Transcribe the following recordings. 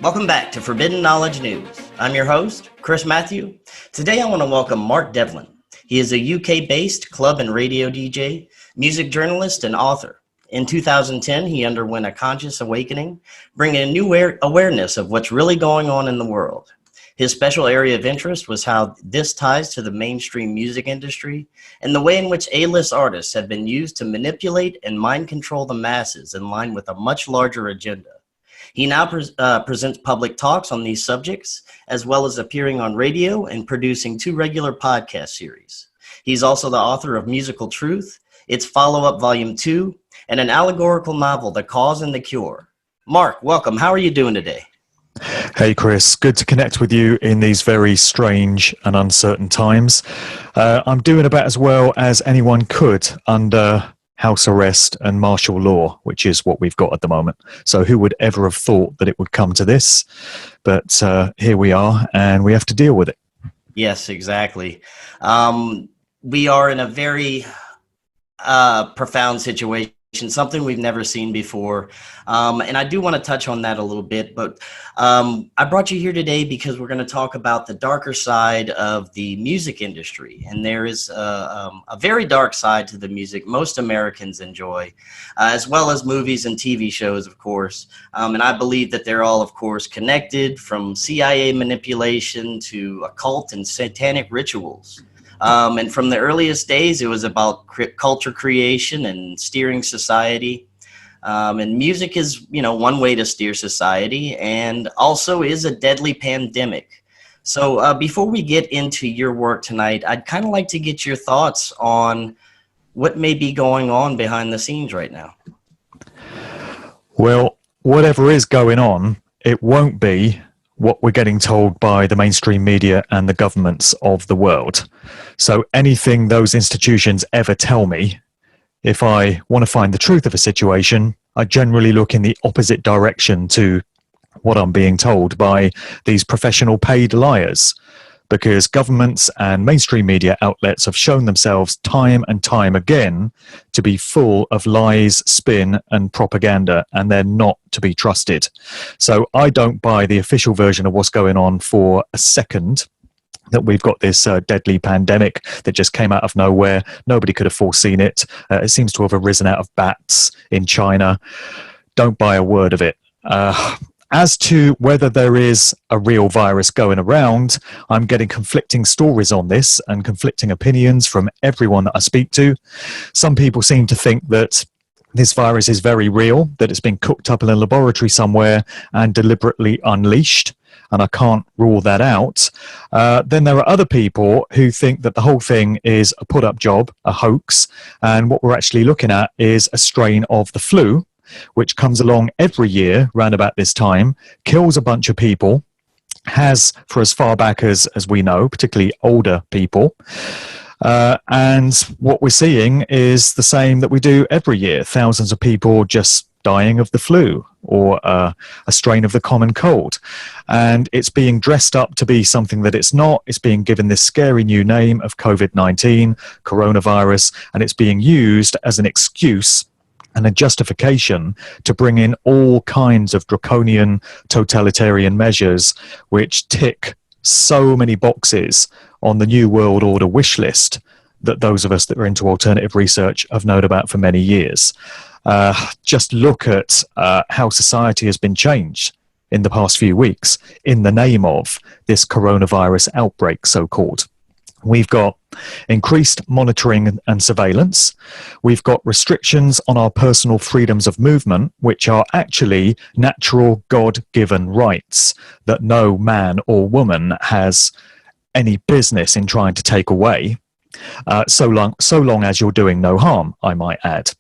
Welcome back to Forbidden Knowledge News. I'm your host, Chris Matthew. Today I want to welcome Mark Devlin. He is a UK-based club and radio DJ, music journalist, and author. In 2010, he underwent a conscious awakening, bringing a new awareness of what's really going on in the world. His special area of interest was how this ties to the mainstream music industry and the way in which A-list artists have been used to manipulate and mind control the masses in line with a much larger agenda. He now presents public talks on these subjects, as well as appearing on radio and producing 2 regular podcast series. He's also the author of Musical Truth, its follow-up Volume 2, and an allegorical novel, The Cause and the Cure. Mark, welcome. How are you doing today? Hey Chris, good to connect with you in these very strange and uncertain times. I'm doing about as well as anyone could under house arrest and martial law, which is what we've got at the moment. So who would ever have thought that it would come to this? But here we are, and we have to deal with it. Yes, exactly. We are in a very profound situation, something we've never seen before. And I do want to touch on that a little bit, but I brought you here today because we're going to talk about the darker side of the music industry. And there is a very dark side to the music most Americans enjoy, as well as movies and TV shows, of course. And I believe that they're all, of course, connected, from CIA manipulation to occult and satanic rituals. And from the earliest days, it was about culture creation and steering society. And music is, one way to steer society, and also is a deadly pandemic. So before we get into your work tonight, I'd kind of like to get your thoughts on what may be going on behind the scenes right now. Well, whatever is going on, it won't be what we're getting told by the mainstream media and the governments of the world. So anything those institutions ever tell me, if I want to find the truth of a situation, I generally look in the opposite direction to what I'm being told by these professional paid liars, because governments and mainstream media outlets have shown themselves time and time again to be full of lies, spin, and propaganda, and they're not to be trusted. So I don't buy the official version of what's going on for a second, that we've got this deadly pandemic that just came out of nowhere. Nobody could have foreseen it. It seems to have arisen out of bats in China. Don't buy a word of it. As to whether there is a real virus going around, I'm getting conflicting stories on this and conflicting opinions from everyone that I speak to. Some people seem to think that this virus is very real, that it's been cooked up in a laboratory somewhere and deliberately unleashed, and I can't rule that out. Then there are other people who think that the whole thing is a put-up job, a hoax, and what we're actually looking at is a strain of the flu, which comes along every year round about this time, kills a bunch of people, has for as far back as we know, particularly older people. And what we're seeing is the same that we do every year. Thousands of people just dying of the flu or a strain of the common cold. And it's being dressed up to be something that it's not. It's being given this scary new name of COVID-19, coronavirus, and it's being used as an excuse and a justification to bring in all kinds of draconian totalitarian measures which tick so many boxes on the New World Order wish list that those of us that are into alternative research have known about for many years. Just look at how society has been changed in the past few weeks in the name of this coronavirus outbreak, so-called. We've got increased monitoring and surveillance. We've got restrictions on our personal freedoms of movement, which are actually natural God-given rights that no man or woman has any business in trying to take away, so long as you're doing no harm, I might add.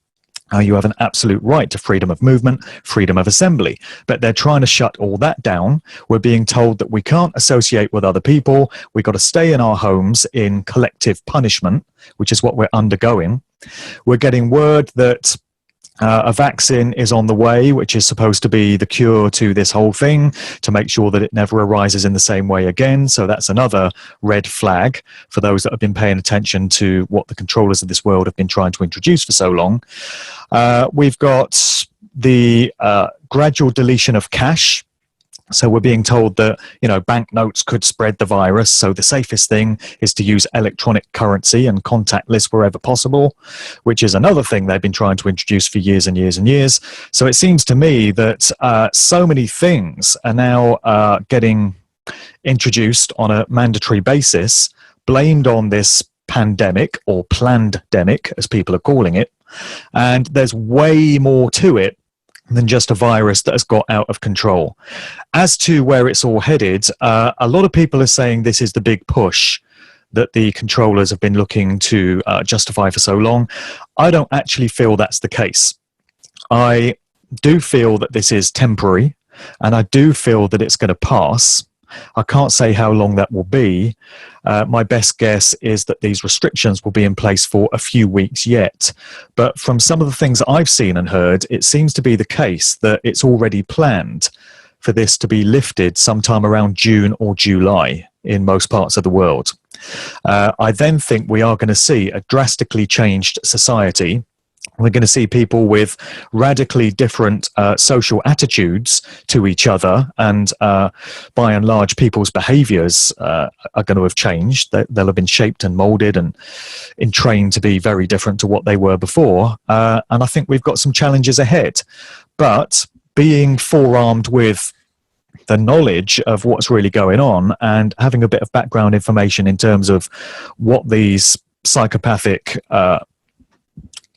You have an absolute right to freedom of movement, freedom of assembly, but they're trying to shut all that down. We're being told that we can't associate with other people. We've got to stay in our homes in collective punishment, which is what we're undergoing. We're getting word that a vaccine is on the way, which is supposed to be the cure to this whole thing, to make sure that it never arises in the same way again. So that's another red flag for those that have been paying attention to what the controllers of this world have been trying to introduce for so long. We've got the gradual deletion of cash So we're being told that, banknotes could spread the virus. So the safest thing is to use electronic currency and contactless wherever possible, which is another thing they've been trying to introduce for years and years and years. So it seems to me that so many things are now getting introduced on a mandatory basis, blamed on this pandemic or plandemic, as people are calling it. And there's way more to it than just a virus that has got out of control. As to where it's all headed, a lot of people are saying this is the big push that the controllers have been looking to justify for so long. I don't actually feel that's the case. I do feel that this is temporary, and I do feel that it's going to pass. I can't say how long that will be. My best guess is that these restrictions will be in place for a few weeks yet. But from some of the things that I've seen and heard, it seems to be the case that it's already planned for this to be lifted sometime around June or July in most parts of the world. I then think we are going to see a drastically changed society. We're going to see people with radically different social attitudes to each other, and by and large, people's behaviours are going to have changed. They'll have been shaped and moulded and entrained to be very different to what they were before. And I think we've got some challenges ahead. But being forearmed with the knowledge of what's really going on and having a bit of background information in terms of what these psychopathic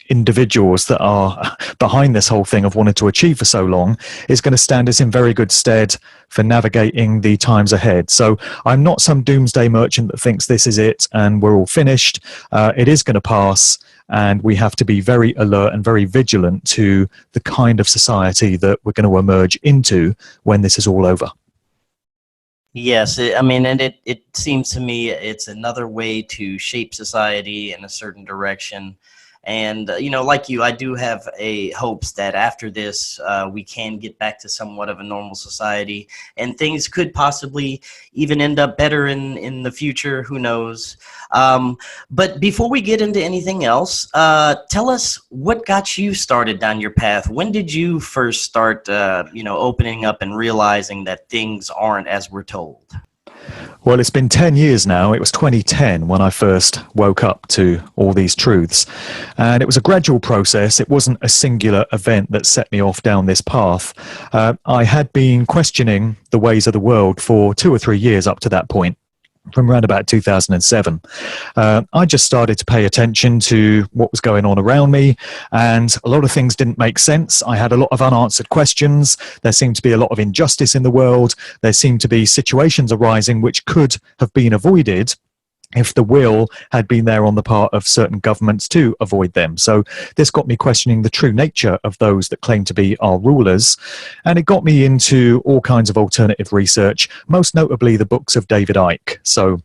individuals that are behind this whole thing have wanted to achieve for so long is going to stand us in very good stead for navigating the times ahead. So I'm not some doomsday merchant that thinks this is it and we're all finished. It is going to pass, and we have to be very alert and very vigilant to the kind of society that we're going to emerge into when this is all over. Yes, and it seems to me it's another way to shape society in a certain direction. And, like you, I do have hopes that after this, we can get back to somewhat of a normal society, and things could possibly even end up better in the future. Who knows? But before we get into anything else, tell us what got you started down your path. When did you first start, opening up and realizing that things aren't as we're told? Well, it's been 10 years now. It was 2010 when I first woke up to all these truths. And it was a gradual process. It wasn't a singular event that set me off down this path. I had been questioning the ways of the world for 2 or 3 years up to that point. From around about 2007. I just started to pay attention to what was going on around me, and a lot of things didn't make sense. I had a lot of unanswered questions. There seemed to be a lot of injustice in the world. There seemed to be situations arising which could have been avoided if the will had been there on the part of certain governments to avoid them. So this got me questioning the true nature of those that claim to be our rulers. And it got me into all kinds of alternative research, most notably the books of David Icke. So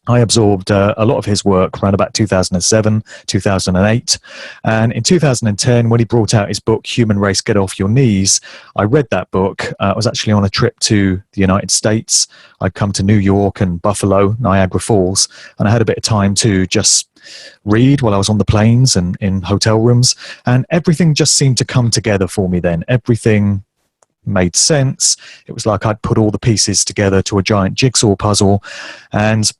I absorbed a lot of his work around about 2007, 2008. And in 2010, when he brought out his book, Human Race, Get Off Your Knees, I read that book. I was actually on a trip to the United States. I'd come to New York and Buffalo, Niagara Falls, and I had a bit of time to just read while I was on the planes and in hotel rooms. And everything just seemed to come together for me then. Everything made sense. It was like I'd put all the pieces together to a giant jigsaw puzzle. And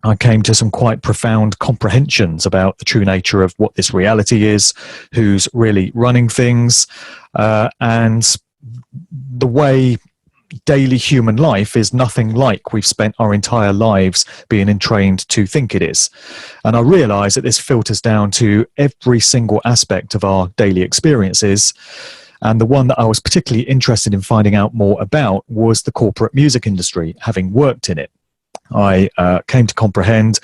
I came to some quite profound comprehensions about the true nature of what this reality is, who's really running things, and the way daily human life is nothing like we've spent our entire lives being entrained to think it is. And I realize that this filters down to every single aspect of our daily experiences. And the one that I was particularly interested in finding out more about was the corporate music industry, having worked in it. I came to comprehend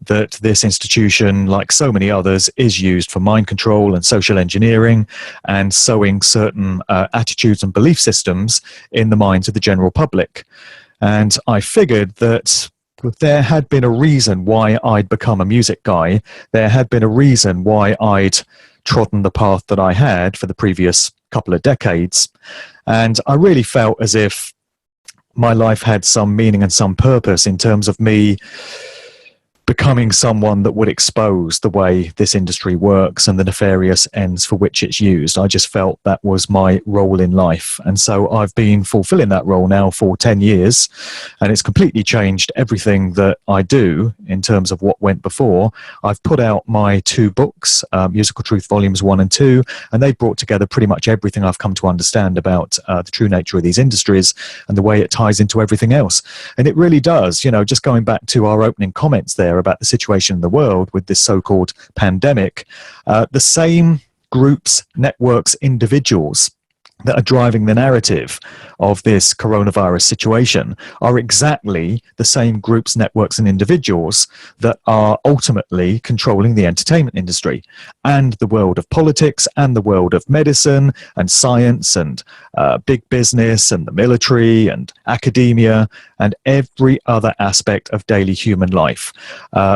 that this institution, like so many others, is used for mind control and social engineering and sowing certain attitudes and belief systems in the minds of the general public. And I figured that there had been a reason why I'd become a music guy. There had been a reason why I'd trodden the path that I had for the previous couple of decades. And I really felt as if my life had some meaning and some purpose in terms of me becoming someone that would expose the way this industry works and the nefarious ends for which it's used. I just felt that was my role in life. And so I've been fulfilling that role now for 10 years, and it's completely changed everything that I do in terms of what went before. I've put out my 2 books, Musical Truth Volumes 1 and 2, and they brought together pretty much everything I've come to understand about the true nature of these industries and the way it ties into everything else. And it really does, just going back to our opening comments there about the situation in the world with this so-called pandemic, the same groups, networks, individuals that are driving the narrative of this coronavirus situation are exactly the same groups, networks, and individuals that are ultimately controlling the entertainment industry and the world of politics and the world of medicine and science and big business and the military and academia and every other aspect of daily human life.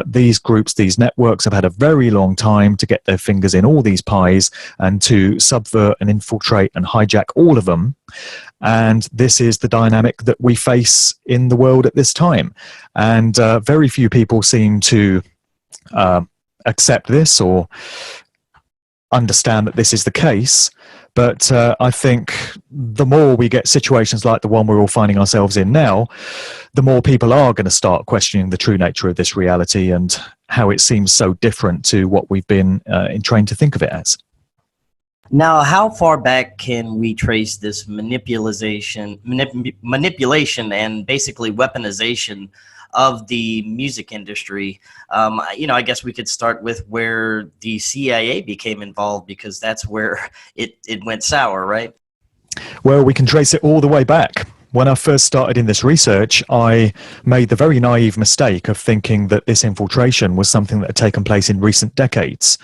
These groups, these networks have had a very long time to get their fingers in all these pies and to subvert and infiltrate and hijack all of them. And this is the dynamic that we face in the world at this time. And very few people seem to accept this or understand that this is the case. But I think the more we get situations like the one we're all finding ourselves in now, the more people are going to start questioning the true nature of this reality and how it seems so different to what we've been trained to think of it as. Now, how far back can we trace this manipulation and basically weaponization of the music industry? I guess we could start with where the CIA became involved, because that's where it went sour, right? Well, we can trace it all the way back. When I first started in this research, I made the very naive mistake of thinking that this infiltration was something that had taken place in recent decades.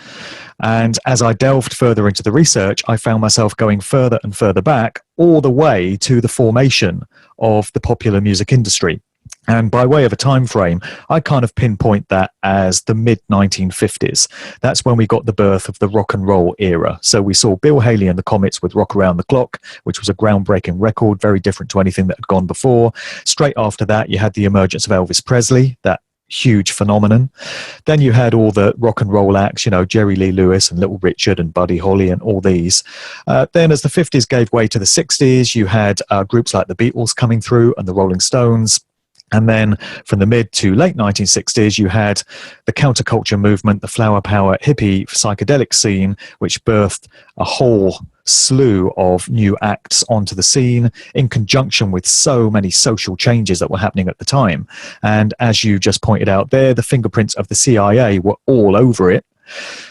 And as I delved further into the research, I found myself going further and further back, all the way to the formation of the popular music industry. And by way of a time frame, I kind of pinpoint that as the mid-1950s. That's when we got the birth of the rock and roll era. So we saw Bill Haley and the Comets with Rock Around the Clock, which was a groundbreaking record, very different to anything that had gone before. Straight after that, you had the emergence of Elvis Presley, that huge phenomenon. Then you had all the rock and roll acts, Jerry Lee Lewis and Little Richard and Buddy Holly and all these. Then as the 50s gave way to the 60s, you had groups like the Beatles coming through and the Rolling Stones. And then from the mid to late 1960s, you had the counterculture movement, the flower power hippie psychedelic scene, which birthed a whole slew of new acts onto the scene in conjunction with so many social changes that were happening at the time. And as you just pointed out there, the fingerprints of the CIA were all over it.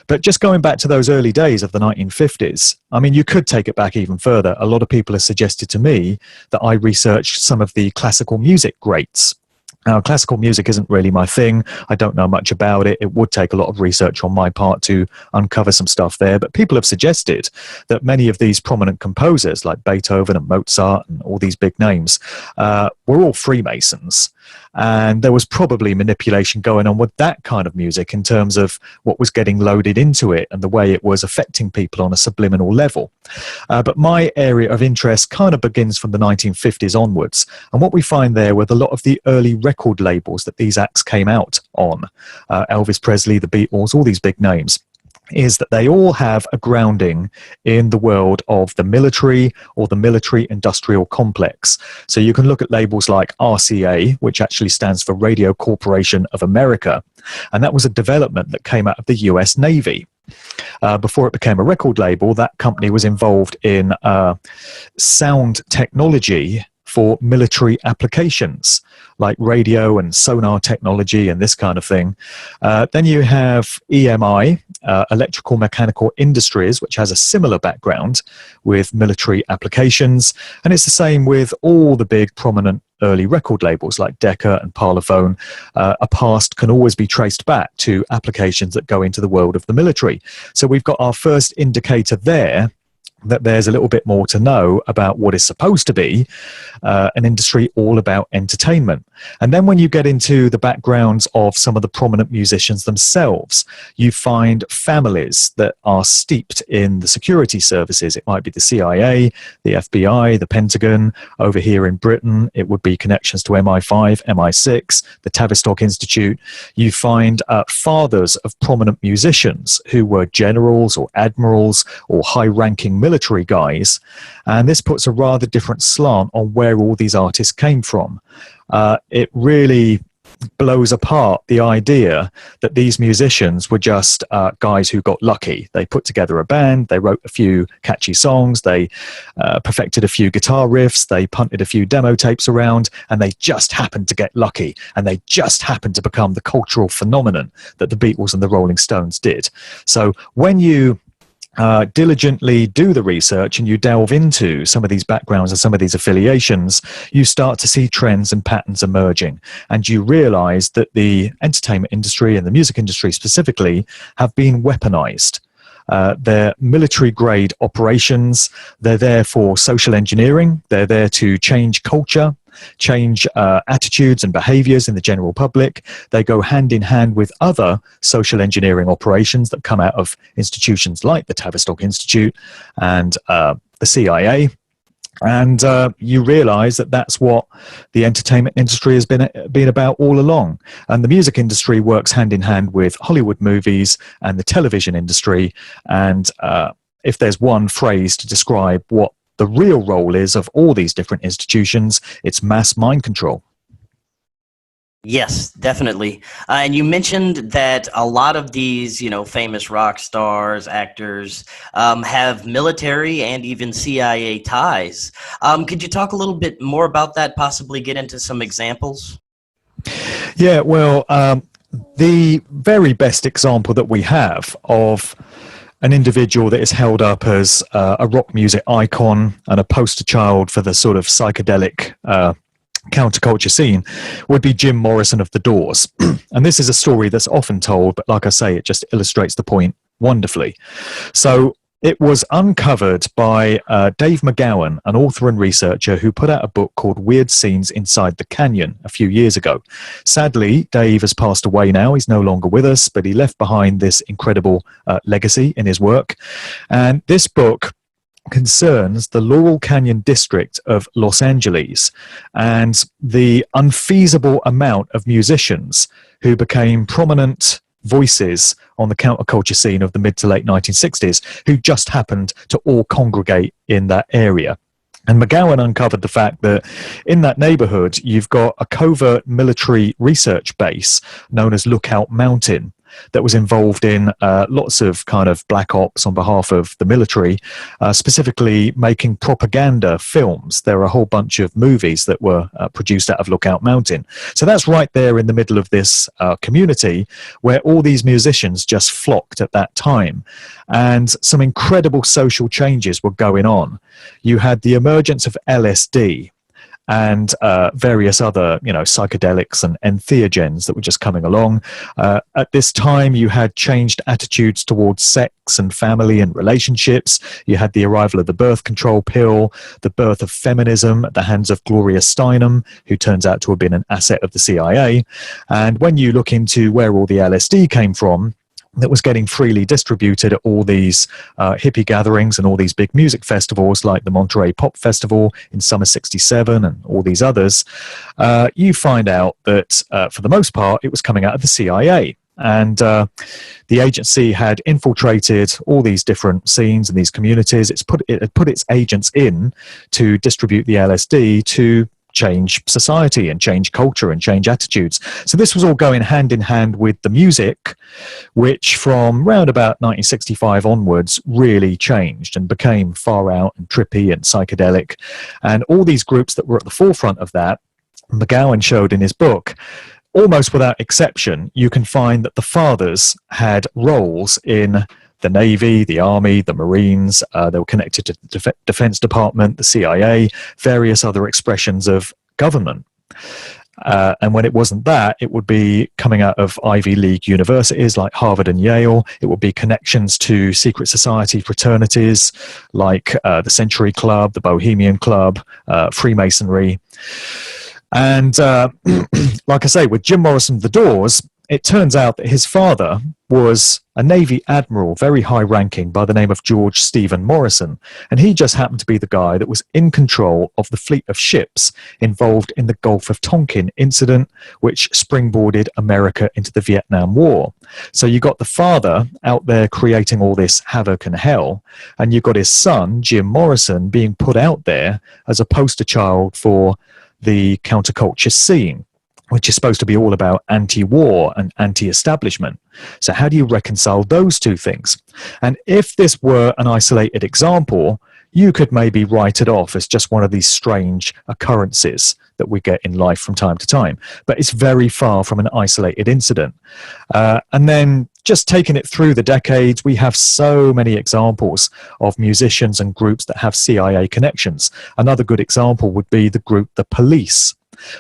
But just going back to those early days of the 1950s, I mean, you could take it back even further. A lot of people have suggested to me that I researched some of the classical music greats. Now, classical music isn't really my thing. I don't know much about it. It would take a lot of research on my part to uncover some stuff there. But people have suggested that many of these prominent composers, like Beethoven and Mozart and all these big names, were all Freemasons. And there was probably manipulation going on with that kind of music in terms of what was getting loaded into it and the way it was affecting people on a subliminal level. But my area of interest kind of begins from the 1950s onwards. And what we find there with a lot of the early record labels that these acts came out on, Elvis Presley, the Beatles, all these big names, is that they all have a grounding in the world of the military or the military-industrial complex. So you can look at labels like RCA, which actually stands for Radio Corporation of America, and that was a development that came out of the US Navy. Before it became a record label, that company was involved in sound technology for military applications like radio and sonar technology and this kind of thing. Then you have EMI, Electrical Mechanical Industries, which has a similar background with military applications. And it's the same with all the big prominent early record labels like Decca and Parlophone. A past can always be traced back to applications that go into the world of the military. So we've got our first indicator there that there's a little bit more to know about what is supposed to be an industry all about entertainment. And then when you get into the backgrounds of some of the prominent musicians themselves, you find families that are steeped in the security services. It might be the CIA, the FBI, the Pentagon. Over here in Britain, it would be connections to MI5, MI6, the Tavistock Institute. You find fathers of prominent musicians who were generals or admirals or high-ranking military guys, and this puts a rather different slant on where all these artists came from. It really blows apart the idea that these musicians were just guys who got lucky. They put together a band, they wrote a few catchy songs, they perfected a few guitar riffs, they punted a few demo tapes around, and they just happened to get lucky, and they just happened to become the cultural phenomenon that the Beatles and the Rolling Stones did. So when you diligently do the research and you delve into some of these backgrounds and some of these affiliations, you start to see trends and patterns emerging, and you realize that the entertainment industry and the music industry specifically have been weaponized. They're military grade operations. They're there for social engineering. They're there to change culture, change attitudes and behaviors in the general public. They go hand in hand with other social engineering operations that come out of institutions like the Tavistock Institute and the CIA. And you realize that that's what the entertainment industry has been about all along. And the music industry works hand in hand with Hollywood movies and the television industry. And if there's one phrase to describe what the real role is of all these different institutions, it's mass mind control. Yes, definitely. And you mentioned that a lot of these, famous rock stars, actors, have military and even CIA ties. Could you talk a little bit more about that, possibly get into some examples? Yeah, well, the very best example that we have of an individual that is held up as a rock music icon and a poster child for the sort of psychedelic counterculture scene would be Jim Morrison of The Doors. And this is a story that's often told, but like I say, it just illustrates the point wonderfully. So it was uncovered by Dave McGowan, an author and researcher who put out a book called Weird Scenes Inside the Canyon a few years ago. Sadly, Dave has passed away now. He's no longer with us, but he left behind this incredible legacy in his work. And this book concerns the Laurel Canyon district of Los Angeles and the unfeasible amount of musicians who became prominent voices on the counterculture scene of the mid to late 1960s who just happened to all congregate in that area. And McGowan uncovered the fact that in that neighborhood, you've got a covert military research base known as Lookout Mountain that was involved in lots of kind of black ops on behalf of the military, specifically making propaganda films. There are a whole bunch of movies that were produced out of Lookout Mountain. So that's right there in the middle of this community where all these musicians just flocked at that time. And some incredible social changes were going on. You had the emergence of LSD, and various other, psychedelics and entheogens that were just coming along. At this time, you had changed attitudes towards sex and family and relationships. You had the arrival of the birth control pill, the birth of feminism at the hands of Gloria Steinem, who turns out to have been an asset of the CIA. And when you look into where all the LSD came from, that was getting freely distributed at all these hippie gatherings and all these big music festivals like the Monterey Pop Festival in summer '67 and all these others, you find out that for the most part it was coming out of the CIA. And the agency had infiltrated all these different scenes and these communities. It had put its agents in to distribute the LSD to change society and change culture and change attitudes. So this was all going hand in hand with the music, which from round about 1965 onwards really changed and became far out and trippy and psychedelic. And all these groups that were at the forefront of that, McGowan showed in his book, almost without exception, you can find that the fathers had roles in the Navy, the Army, the Marines. They were connected to the Defense Department, the CIA, various other expressions of government. And when it wasn't that, it would be coming out of Ivy League universities like Harvard and Yale. It would be connections to secret society fraternities like the Century Club, the Bohemian Club, Freemasonry. And like I say, with Jim Morrison, The Doors, it turns out that his father was a Navy admiral, very high-ranking, by the name of George Stephen Morrison, and he just happened to be the guy that was in control of the fleet of ships involved in the Gulf of Tonkin incident, which springboarded America into the Vietnam War. So you got the father out there creating all this havoc and hell, and you've got his son, Jim Morrison, being put out there as a poster child for the counterculture scene, which is supposed to be all about anti-war and anti-establishment. So how do you reconcile those two things? And if this were an isolated example, you could maybe write it off as just one of these strange occurrences that we get in life from time to time. But it's very far from an isolated incident. And then just taking it through the decades, we have so many examples of musicians and groups that have CIA connections. Another good example would be the group The Police,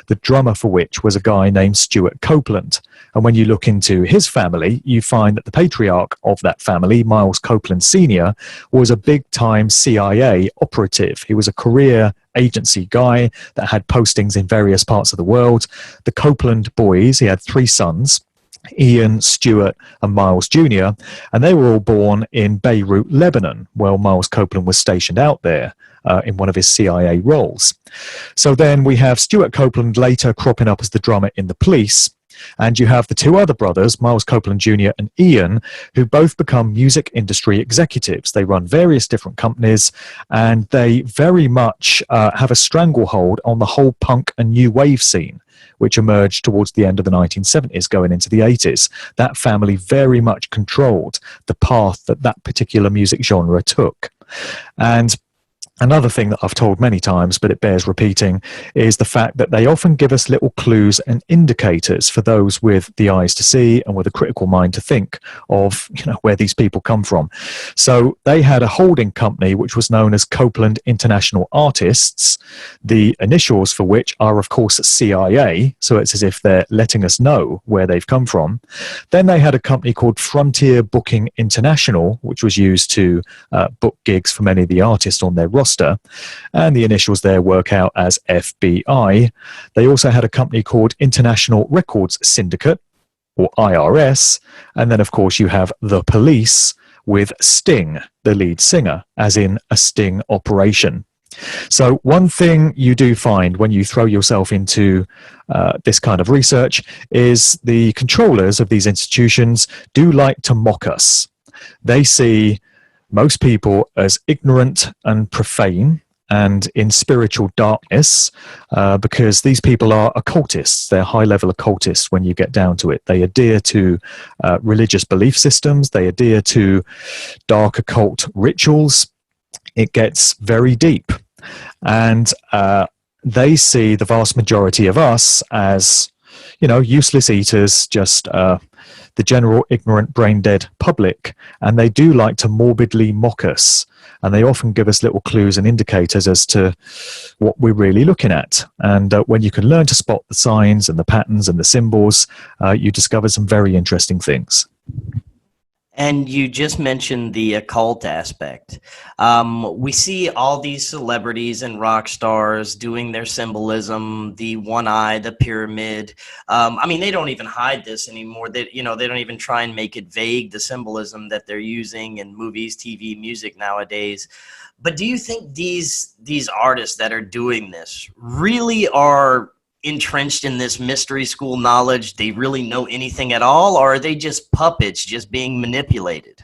the drummer for which was a guy named Stuart Copeland. And when you look into his family, you find that the patriarch of that family, Miles Copeland Sr., was a big-time CIA operative. He was a career agency guy that had postings in various parts of the world. The Copeland boys, he had 3 sons, Ian, Stuart, and Miles Jr., and they were all born in Beirut, Lebanon, while Miles Copeland was stationed out there in one of his CIA roles. So then we have Stuart Copeland later cropping up as the drummer in The Police, and you have the 2 other brothers, Miles Copeland Jr. and Ian, who both become music industry executives. They run various different companies, and they very much have a stranglehold on the whole punk and new wave scene, which emerged towards the end of the 1970s, going into the 80s. That family very much controlled the path that that particular music genre took. And another thing that I've told many times, but it bears repeating, is the fact that they often give us little clues and indicators for those with the eyes to see and with a critical mind to think of, where these people come from. So they had a holding company which was known as Copeland International Artists, the initials for which are, of course, CIA. So it's as if they're letting us know where they've come from. Then they had a company called Frontier Booking International, which was used to book gigs for many of the artists on their roster, and the initials there work out as FBI. They also had a company called International Records Syndicate, or IRS, and then of course you have The Police with Sting, the lead singer, as in a sting operation. So one thing you do find when you throw yourself into this kind of research is the controllers of these institutions do like to mock us. They see most people as ignorant and profane and in spiritual darkness, because these people are occultists. They're high-level occultists when you get down to it. They adhere to religious belief systems. They adhere to dark occult rituals. It gets very deep. And they see the vast majority of us as, useless eaters, just the general ignorant, brain-dead public, and they do like to morbidly mock us, and they often give us little clues and indicators as to what we're really looking at. And when you can learn to spot the signs and the patterns and the symbols, you discover some very interesting things. And you just mentioned the occult aspect. We see all these celebrities and rock stars doing their symbolism, the one eye, the pyramid. They don't even hide this anymore. They don't even try and make it vague, the symbolism that they're using in movies, TV, music nowadays. But do you think these artists that are doing this really are entrenched in this mystery school knowledge? They really know anything at all, or are they just puppets just being manipulated?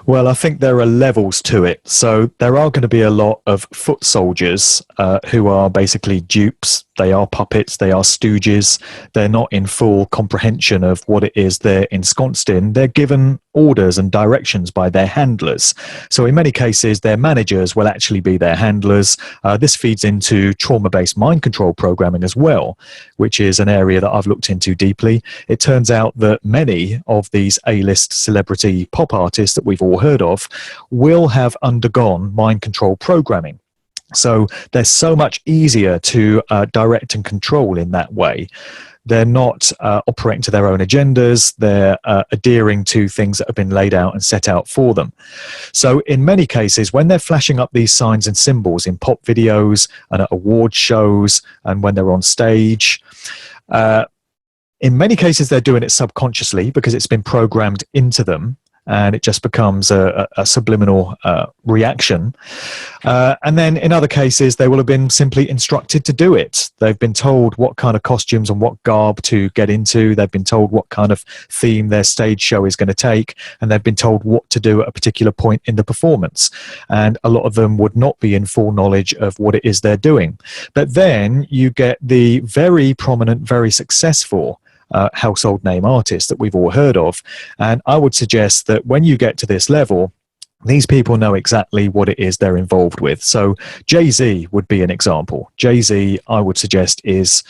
Well, I think there are levels to it. So there are going to be a lot of foot soldiers who are basically dupes. They are puppets. They are stooges. They're not in full comprehension of what it is they're ensconced in. They're given orders and directions by their handlers. So in many cases, their managers will actually be their handlers. This feeds into trauma-based mind control programming as well, which is an area that I've looked into deeply. It turns out that many of these A-list celebrity pop artists that we've all heard of will have undergone mind control programming. So they're so much easier to direct and control in that way. They're not operating to their own agendas. They're adhering to things that have been laid out and set out for them. So in many cases, when they're flashing up these signs and symbols in pop videos and at award shows and when they're on stage, in many cases, they're doing it subconsciously because it's been programmed into them. And it just becomes a subliminal reaction. And then in other cases, they will have been simply instructed to do it. They've been told what kind of costumes and what garb to get into. They've been told what kind of theme their stage show is going to take. And they've been told what to do at a particular point in the performance. And a lot of them would not be in full knowledge of what it is they're doing. But then you get the very prominent, very successful household name artists that we've all heard of. And I would suggest that when you get to this level, these people know exactly what it is they're involved with. So Jay-Z would be an example. Jay-Z, I would suggest, is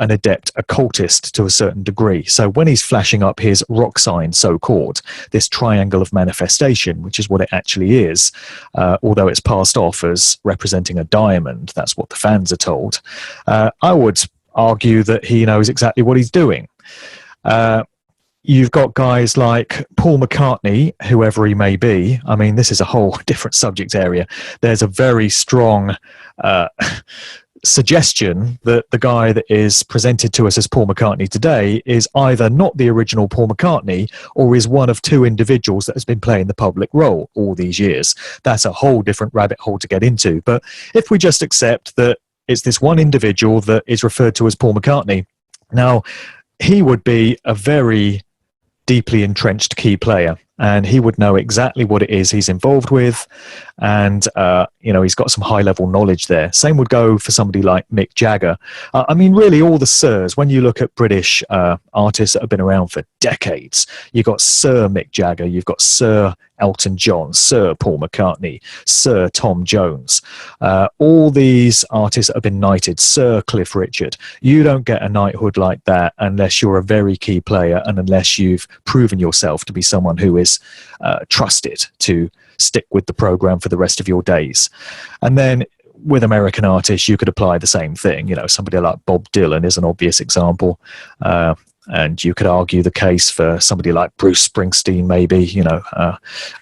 an adept occultist to a certain degree. So when he's flashing up his rock sign, so-called, this triangle of manifestation, which is what it actually is, although it's passed off as representing a diamond, that's what the fans are told, I would argue that he knows exactly what he's doing. You've got guys like Paul McCartney, whoever he may be. I mean, this is a whole different subject area. There's a very strong suggestion that the guy that is presented to us as Paul McCartney today is either not the original Paul McCartney or is one of two individuals that has been playing the public role all these years. That's a whole different rabbit hole to get into. But if we just accept that it's this one individual that is referred to as Paul McCartney, now he would be a very deeply entrenched key player, and he would know exactly what it is he's involved with, and he's got some high level knowledge there. Same would go for somebody like Mick Jagger. I mean, really, all the sirs, when you look at British artists that have been around for decades, you've got Sir Mick Jagger, you've got Sir Elton John, Sir Paul McCartney, Sir Tom Jones, all these artists that have been knighted, Sir Cliff Richard. You don't get a knighthood like that unless you're a very key player and unless you've proven yourself to be someone who is trusted to stick with the program for the rest of your days. And then with American artists, you could apply the same thing. You know, somebody like Bob Dylan is an obvious example. And you could argue the case for somebody like Bruce Springsteen, maybe,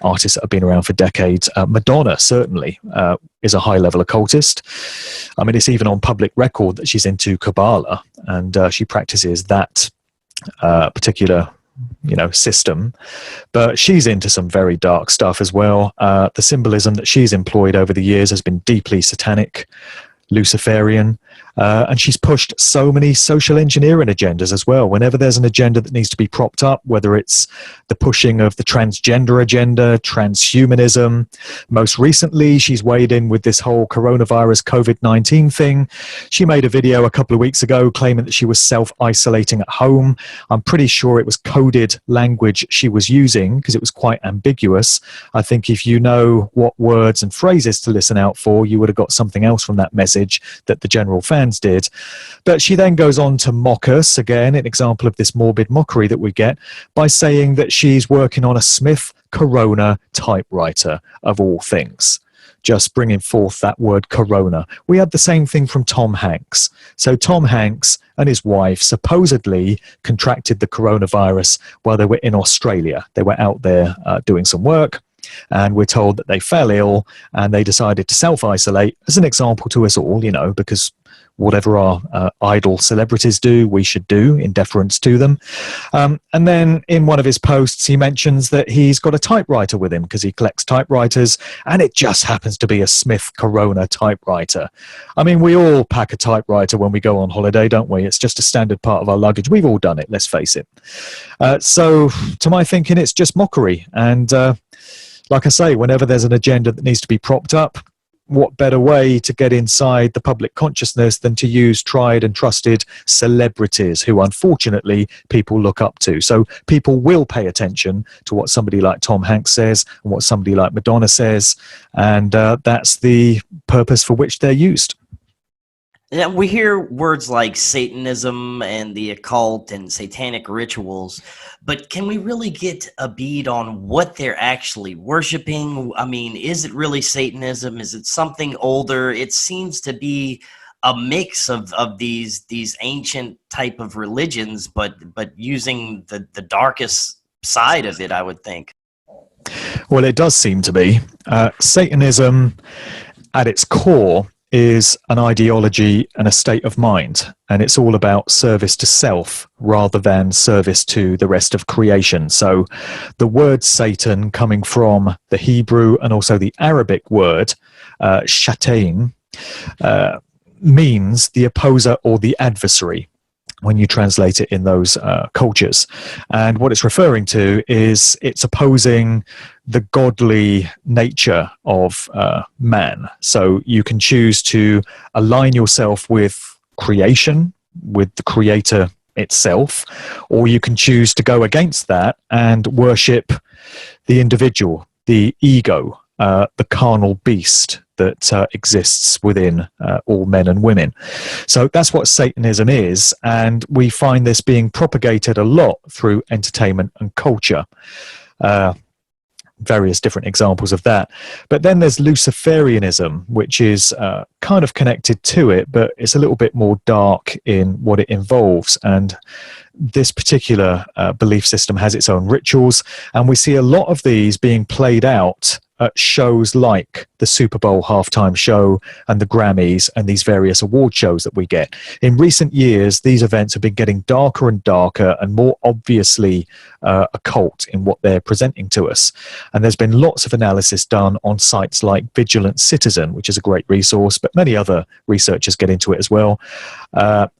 artists that have been around for decades. Madonna, certainly, is a high-level occultist. I mean, it's even on public record that she's into Kabbalah, and she practices that particular system. But she's into some very dark stuff as well. The symbolism that she's employed over the years has been deeply satanic, Luciferian, and she's pushed so many social engineering agendas as well. Whenever there's an agenda that needs to be propped up, whether it's the pushing of the transgender agenda, transhumanism, most recently she's weighed in with this whole coronavirus COVID-19 thing. She made a video a couple of weeks ago claiming that she was self-isolating at home. I'm pretty sure it was coded language she was using because it was quite ambiguous. I think if you know what words and phrases to listen out for, you would have got something else from that message that the general fans did. But she then goes on to mock us, again, an example of this morbid mockery that we get, by saying that she's working on a Smith Corona typewriter, of all things. Just bringing forth that word corona. We had the same thing from Tom Hanks. So Tom Hanks and his wife supposedly contracted the coronavirus while they were in Australia. They were out there doing some work, and we're told that they fell ill and they decided to self-isolate as an example to us all, because whatever our idol celebrities do, we should do in deference to them. And then in one of his posts, he mentions that he's got a typewriter with him because he collects typewriters, and it just happens to be a Smith Corona typewriter. I mean, we all pack a typewriter when we go on holiday, don't we? It's just a standard part of our luggage. We've all done it, let's face it. So to my thinking, it's just mockery. And like I say, whenever there's an agenda that needs to be propped up, what better way to get inside the public consciousness than to use tried and trusted celebrities who unfortunately people look up to. So people will pay attention to what somebody like Tom Hanks says and what somebody like Madonna says, and that's the purpose for which they're used. Yeah, we hear words like Satanism and the occult and satanic rituals, but can we really get a bead on what they're actually worshiping? I mean, is it really Satanism? Is it something older? It seems to be a mix of these ancient type of religions, but using the darkest side of it, I would think. Well, it does seem to be. Satanism, at its core, is an ideology and a state of mind, and it's all about service to self rather than service to the rest of creation. So the word Satan, coming from the Hebrew and also the Arabic word shatain, means the opposer or the adversary when you translate it in those cultures. And what it's referring to is it's opposing the godly nature of man. So you can choose to align yourself with creation, with the creator itself, or you can choose to go against that and worship the individual, the ego, the carnal beast that exists within all men and women. So that's what Satanism is, and we find this being propagated a lot through entertainment and culture. Various different examples of that. But then there's Luciferianism, which is kind of connected to it, but it's a little bit more dark in what it involves. And this particular belief system has its own rituals, and we see a lot of these being played out at shows like the Super Bowl halftime show and the Grammys and these various award shows that we get. In recent years, these events have been getting darker and darker and more obviously occult in what they're presenting to us. And there's been lots of analysis done on sites like Vigilant Citizen, which is a great resource, but many other researchers get into it as well.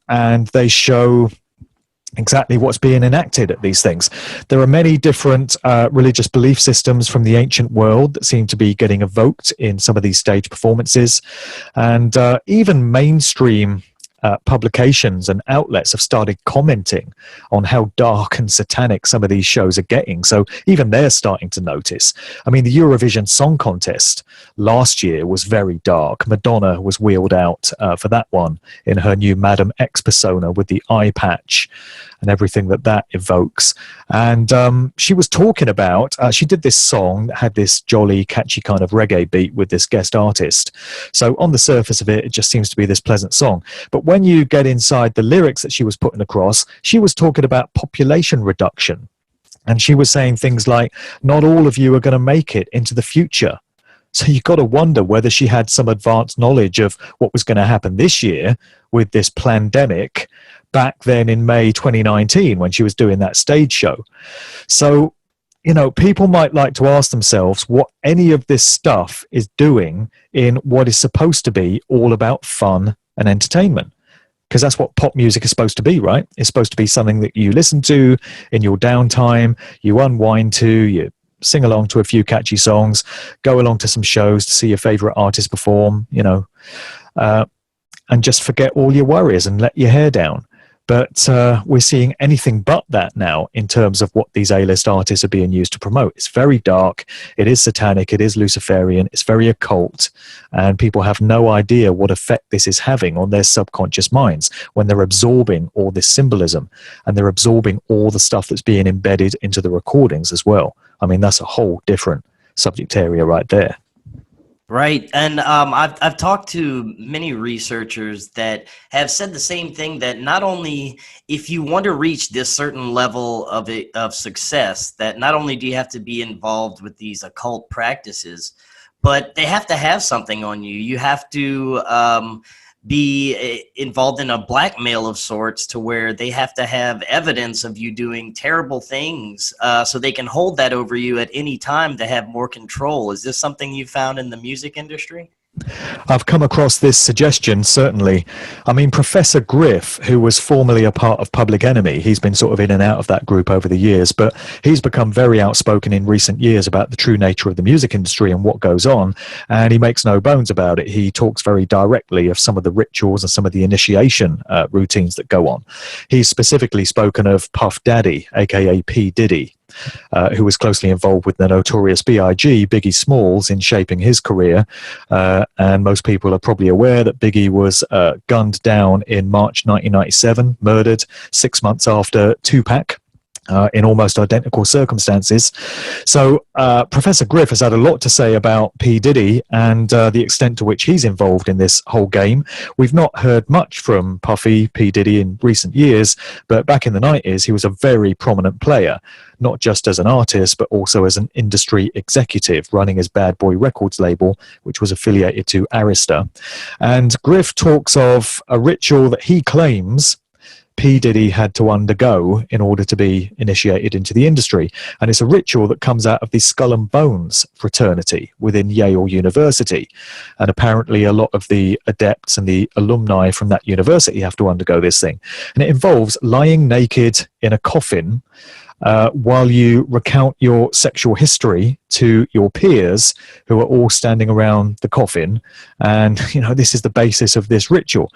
And they show exactly what's being enacted at these things. There are many different religious belief systems from the ancient world that seem to be getting evoked in some of these stage performances. And even mainstream publications and outlets have started commenting on how dark and satanic some of these shows are getting. So even they're starting to notice. I mean, the Eurovision Song Contest last year was very dark. Madonna was wheeled out for that one in her new Madam X persona with the eye patch and everything that evokes. And she was talking about, she did this song that had this jolly, catchy kind of reggae beat with this guest artist. So on the surface of it, it just seems to be this pleasant song. But when you get inside the lyrics that she was putting across, she was talking about population reduction. And she was saying things like, not all of you are going to make it into the future. So you've got to wonder whether she had some advanced knowledge of what was going to happen this year with this pandemic back then in May 2019 when she was doing that stage show. So, you know, people might like to ask themselves what any of this stuff is doing in what is supposed to be all about fun and entertainment. Because that's what pop music is supposed to be, right? It's supposed to be something that you listen to in your downtime, you unwind to, you sing along to a few catchy songs, go along to some shows to see your favorite artist perform, you know, and just forget all your worries and let your hair down. But we're seeing anything but that now in terms of what these A-list artists are being used to promote. It's very dark, it is satanic, it is Luciferian, it's very occult, and people have no idea what effect this is having on their subconscious minds when they're absorbing all this symbolism and they're absorbing all the stuff that's being embedded into the recordings as well. I mean, that's a whole different subject area right there. Right. And I've talked to many researchers that have said the same thing, that not only if you want to reach this certain level of success, that not only do you have to be involved with these occult practices, but they have to have something on you. You have to be involved in a blackmail of sorts to where they have to have evidence of you doing terrible things so they can hold that over you at any time to have more control. Is this something you found in the music industry? I've come across this suggestion, certainly. I mean, Professor Griff, who was formerly a part of Public Enemy, he's been sort of in and out of that group over the years, but he's become very outspoken in recent years about the true nature of the music industry and what goes on, and he makes no bones about it. He talks very directly of some of the rituals and some of the initiation routines that go on. He's specifically spoken of Puff Daddy, aka P. Diddy, who was closely involved with the notorious B.I.G., Biggie Smalls, in shaping his career. And most people are probably aware that Biggie was gunned down in March 1997, murdered 6 months after Tupac. In almost identical circumstances. So Professor Griff has had a lot to say about P. Diddy and the extent to which he's involved in this whole game. We've not heard much from Puffy, P. Diddy in recent years, but back in the 90s, he was a very prominent player, not just as an artist, but also as an industry executive, running his Bad Boy Records label, which was affiliated to Arista. And Griff talks of a ritual that he claims P. Diddy had to undergo in order to be initiated into the industry. And it's a ritual that comes out of the Skull and Bones fraternity within Yale University. And apparently a lot of the adepts and the alumni from that university have to undergo this thing. And it involves lying naked in a coffin while you recount your sexual history to your peers who are all standing around the coffin. And, this is the basis of this ritual.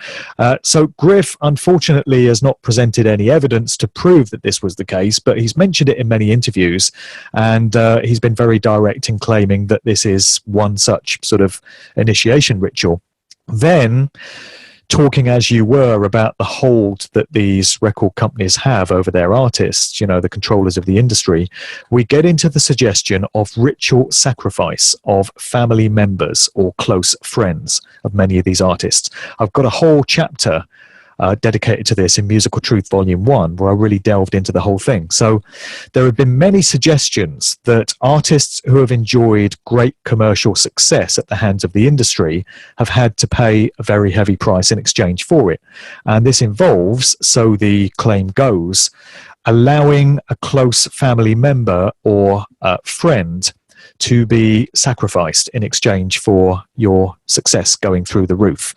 So Griff, unfortunately, has not presented any evidence to prove that this was the case, but he's mentioned it in many interviews. And he's been very direct in claiming that this is one such sort of initiation ritual. Then, talking as you were about the hold that these record companies have over their artists, the controllers of the industry, we get into the suggestion of ritual sacrifice of family members or close friends of many of these artists. I've got a whole chapter dedicated to this in Musical Truth Volume 1, where I really delved into the whole thing. So there have been many suggestions that artists who have enjoyed great commercial success at the hands of the industry have had to pay a very heavy price in exchange for it. And this involves, so the claim goes, allowing a close family member or friend to be sacrificed in exchange for your success going through the roof.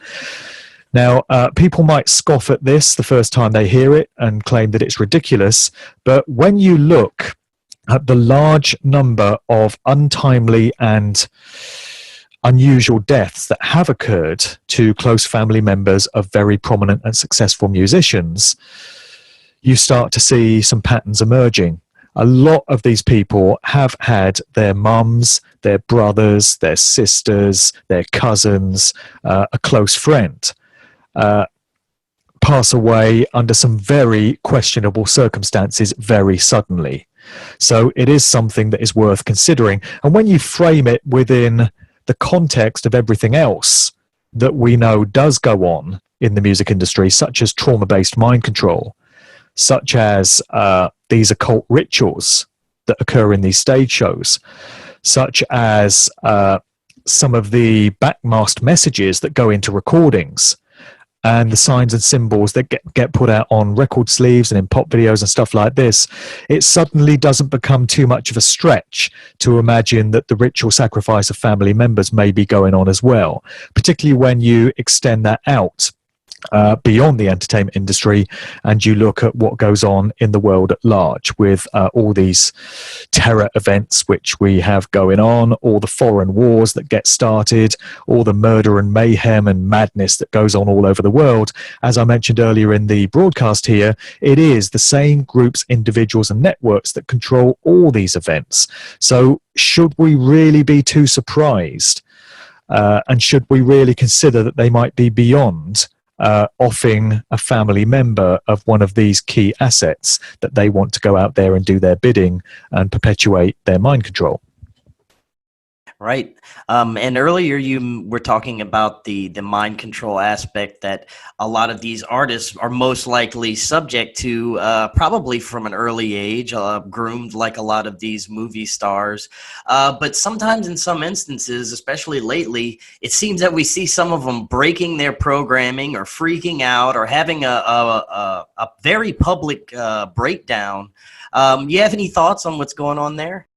Now, people might scoff at this the first time they hear it and claim that it's ridiculous, but when you look at the large number of untimely and unusual deaths that have occurred to close family members of very prominent and successful musicians, you start to see some patterns emerging. A lot of these people have had their mums, their brothers, their sisters, their cousins, a close friend pass away under some very questionable circumstances very suddenly. So it is something that is worth considering. And when you frame it within the context of everything else that we know does go on in the music industry, such as trauma-based mind control, such as these occult rituals that occur in these stage shows, such as some of the backmasked messages that go into recordings, and the signs and symbols that get put out on record sleeves and in pop videos and stuff like this, it suddenly doesn't become too much of a stretch to imagine that the ritual sacrifice of family members may be going on as well, particularly when you extend that out beyond the entertainment industry and you look at what goes on in the world at large with all these terror events which we have going on, all the foreign wars that get started, all the murder and mayhem and madness that goes on all over the world. As I mentioned earlier in the broadcast here, it is the same groups, individuals and networks that control all these events. So should we really be too surprised? And should we really consider that they might be beyond offing a family member of one of these key assets that they want to go out there and do their bidding and perpetuate their mind control? Right. And earlier you were talking about the mind control aspect that a lot of these artists are most likely subject to, probably from an early age, groomed like a lot of these movie stars. But sometimes in some instances, especially lately, it seems that we see some of them breaking their programming or freaking out or having a very public breakdown. You have any thoughts on what's going on there?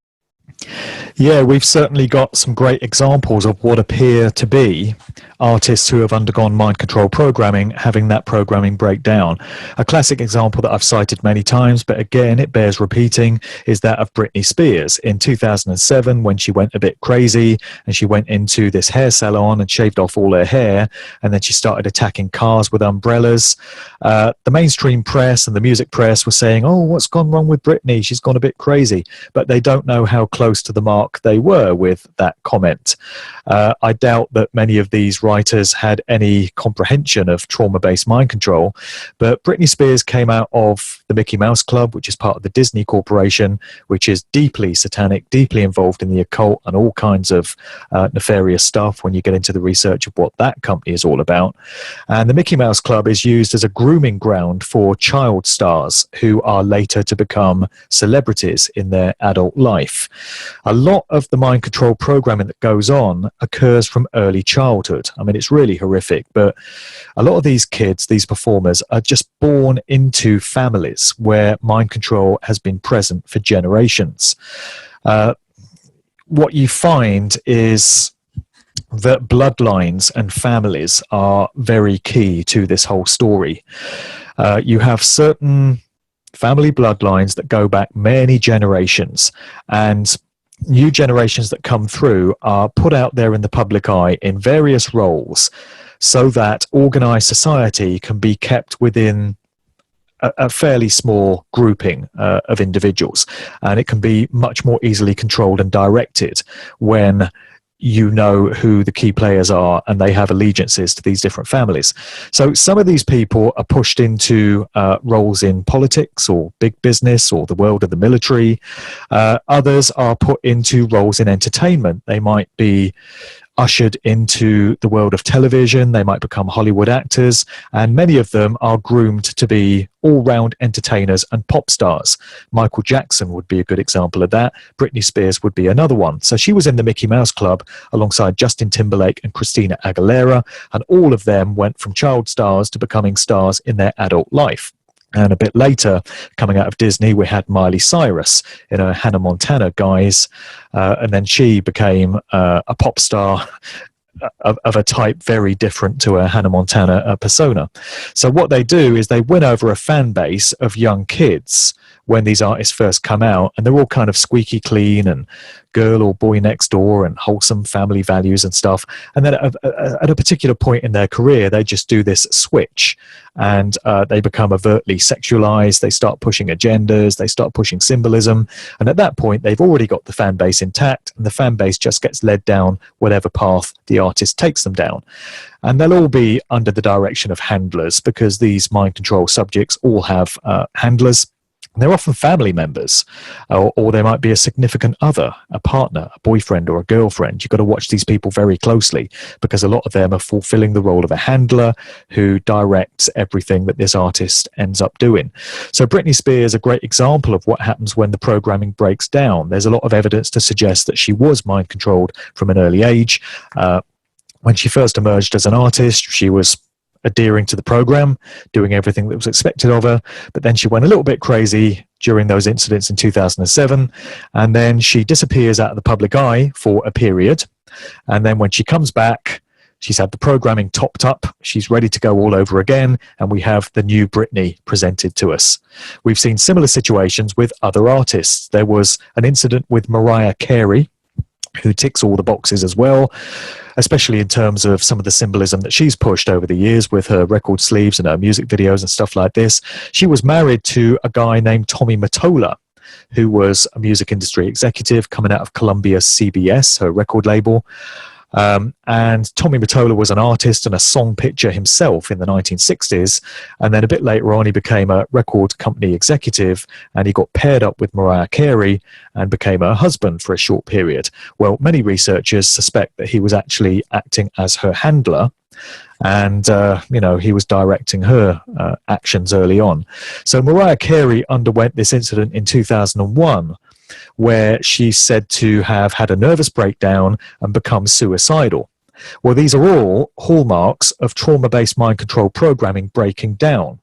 Yeah, we've certainly got some great examples of what appear to be artists who have undergone mind control programming, having that programming break down. A classic example that I've cited many times, but again, it bears repeating, is that of Britney Spears. In 2007, when she went a bit crazy and she went into this hair salon and shaved off all her hair, and then she started attacking cars with umbrellas, the mainstream press and the music press were saying, oh, what's gone wrong with Britney? She's gone a bit crazy. But they don't know how close to the mark they were with that comment. I doubt that many of these writers had any comprehension of trauma-based mind control, but Britney Spears came out of the Mickey Mouse Club, which is part of the Disney Corporation, which is deeply satanic, deeply involved in the occult and all kinds of nefarious stuff when you get into the research of what that company is all about. And the Mickey Mouse Club is used as a grooming ground for child stars who are later to become celebrities in their adult life. A lot of the mind control programming that goes on occurs from early childhood. I mean, it's really horrific, but a lot of these kids, these performers, are just born into families where mind control has been present for generations. What you find is that bloodlines and families are very key to this whole story. You have certain family bloodlines that go back many generations, and new generations that come through are put out there in the public eye in various roles so that organized society can be kept within a fairly small grouping of individuals, and it can be much more easily controlled and directed when you know who the key players are and they have allegiances to these different families. So some of these people are pushed into roles in politics or big business or the world of the military. Others are put into roles in entertainment. They might be ushered into the world of television, they might become Hollywood actors, and many of them are groomed to be all-round entertainers and pop stars. Michael Jackson would be a good example of that. Britney Spears would be another one. So she was in the Mickey Mouse Club alongside Justin Timberlake and Christina Aguilera, and all of them went from child stars to becoming stars in their adult life. And a bit later, coming out of Disney, we had Miley Cyrus in a Hannah Montana guise, and then she became a pop star of a type very different to a Hannah Montana persona. So what they do is they win over a fan base of young kids when these artists first come out, and they're all kind of squeaky clean and girl or boy next door and wholesome family values and stuff. And then at a particular point in their career, they just do this switch, and they become overtly sexualized. They start pushing agendas, they start pushing symbolism, and at that point they've already got the fan base intact, and the fan base just gets led down whatever path the artist takes them down. And they'll all be under the direction of handlers, because these mind control subjects all have handlers. They're often family members, or they might be a significant other, a partner, a boyfriend or a girlfriend. You've got to watch these people very closely, because a lot of them are fulfilling the role of a handler who directs everything that this artist ends up doing. So Britney Spears is a great example of what happens when the programming breaks down. There's a lot of evidence to suggest that she was mind controlled from an early age. When she first emerged as an artist, she was adhering to the program, doing everything that was expected of her, but then she went a little bit crazy during those incidents in 2007, and then she disappears out of the public eye for a period, and then when she comes back, she's had the programming topped up, she's ready to go all over again, and we have the new Britney presented to us. We've seen similar situations with other artists. There was an incident with Mariah Carey, who ticks all the boxes as well, especially in terms of some of the symbolism that she's pushed over the years with her record sleeves and her music videos and stuff like this. She was married to a guy named Tommy Mottola, who was a music industry executive coming out of Columbia CBS, her record label. And Tommy Mottola was an artist and a song pitcher himself in the 1960s, and then a bit later on he became a record company executive, and he got paired up with Mariah Carey and became her husband for a short period. Well, many researchers suspect that he was actually acting as her handler, and he was directing her actions early on. So Mariah Carey underwent this incident in 2001, where she's said to have had a nervous breakdown and become suicidal. Well, these are all hallmarks of trauma-based mind control programming breaking down.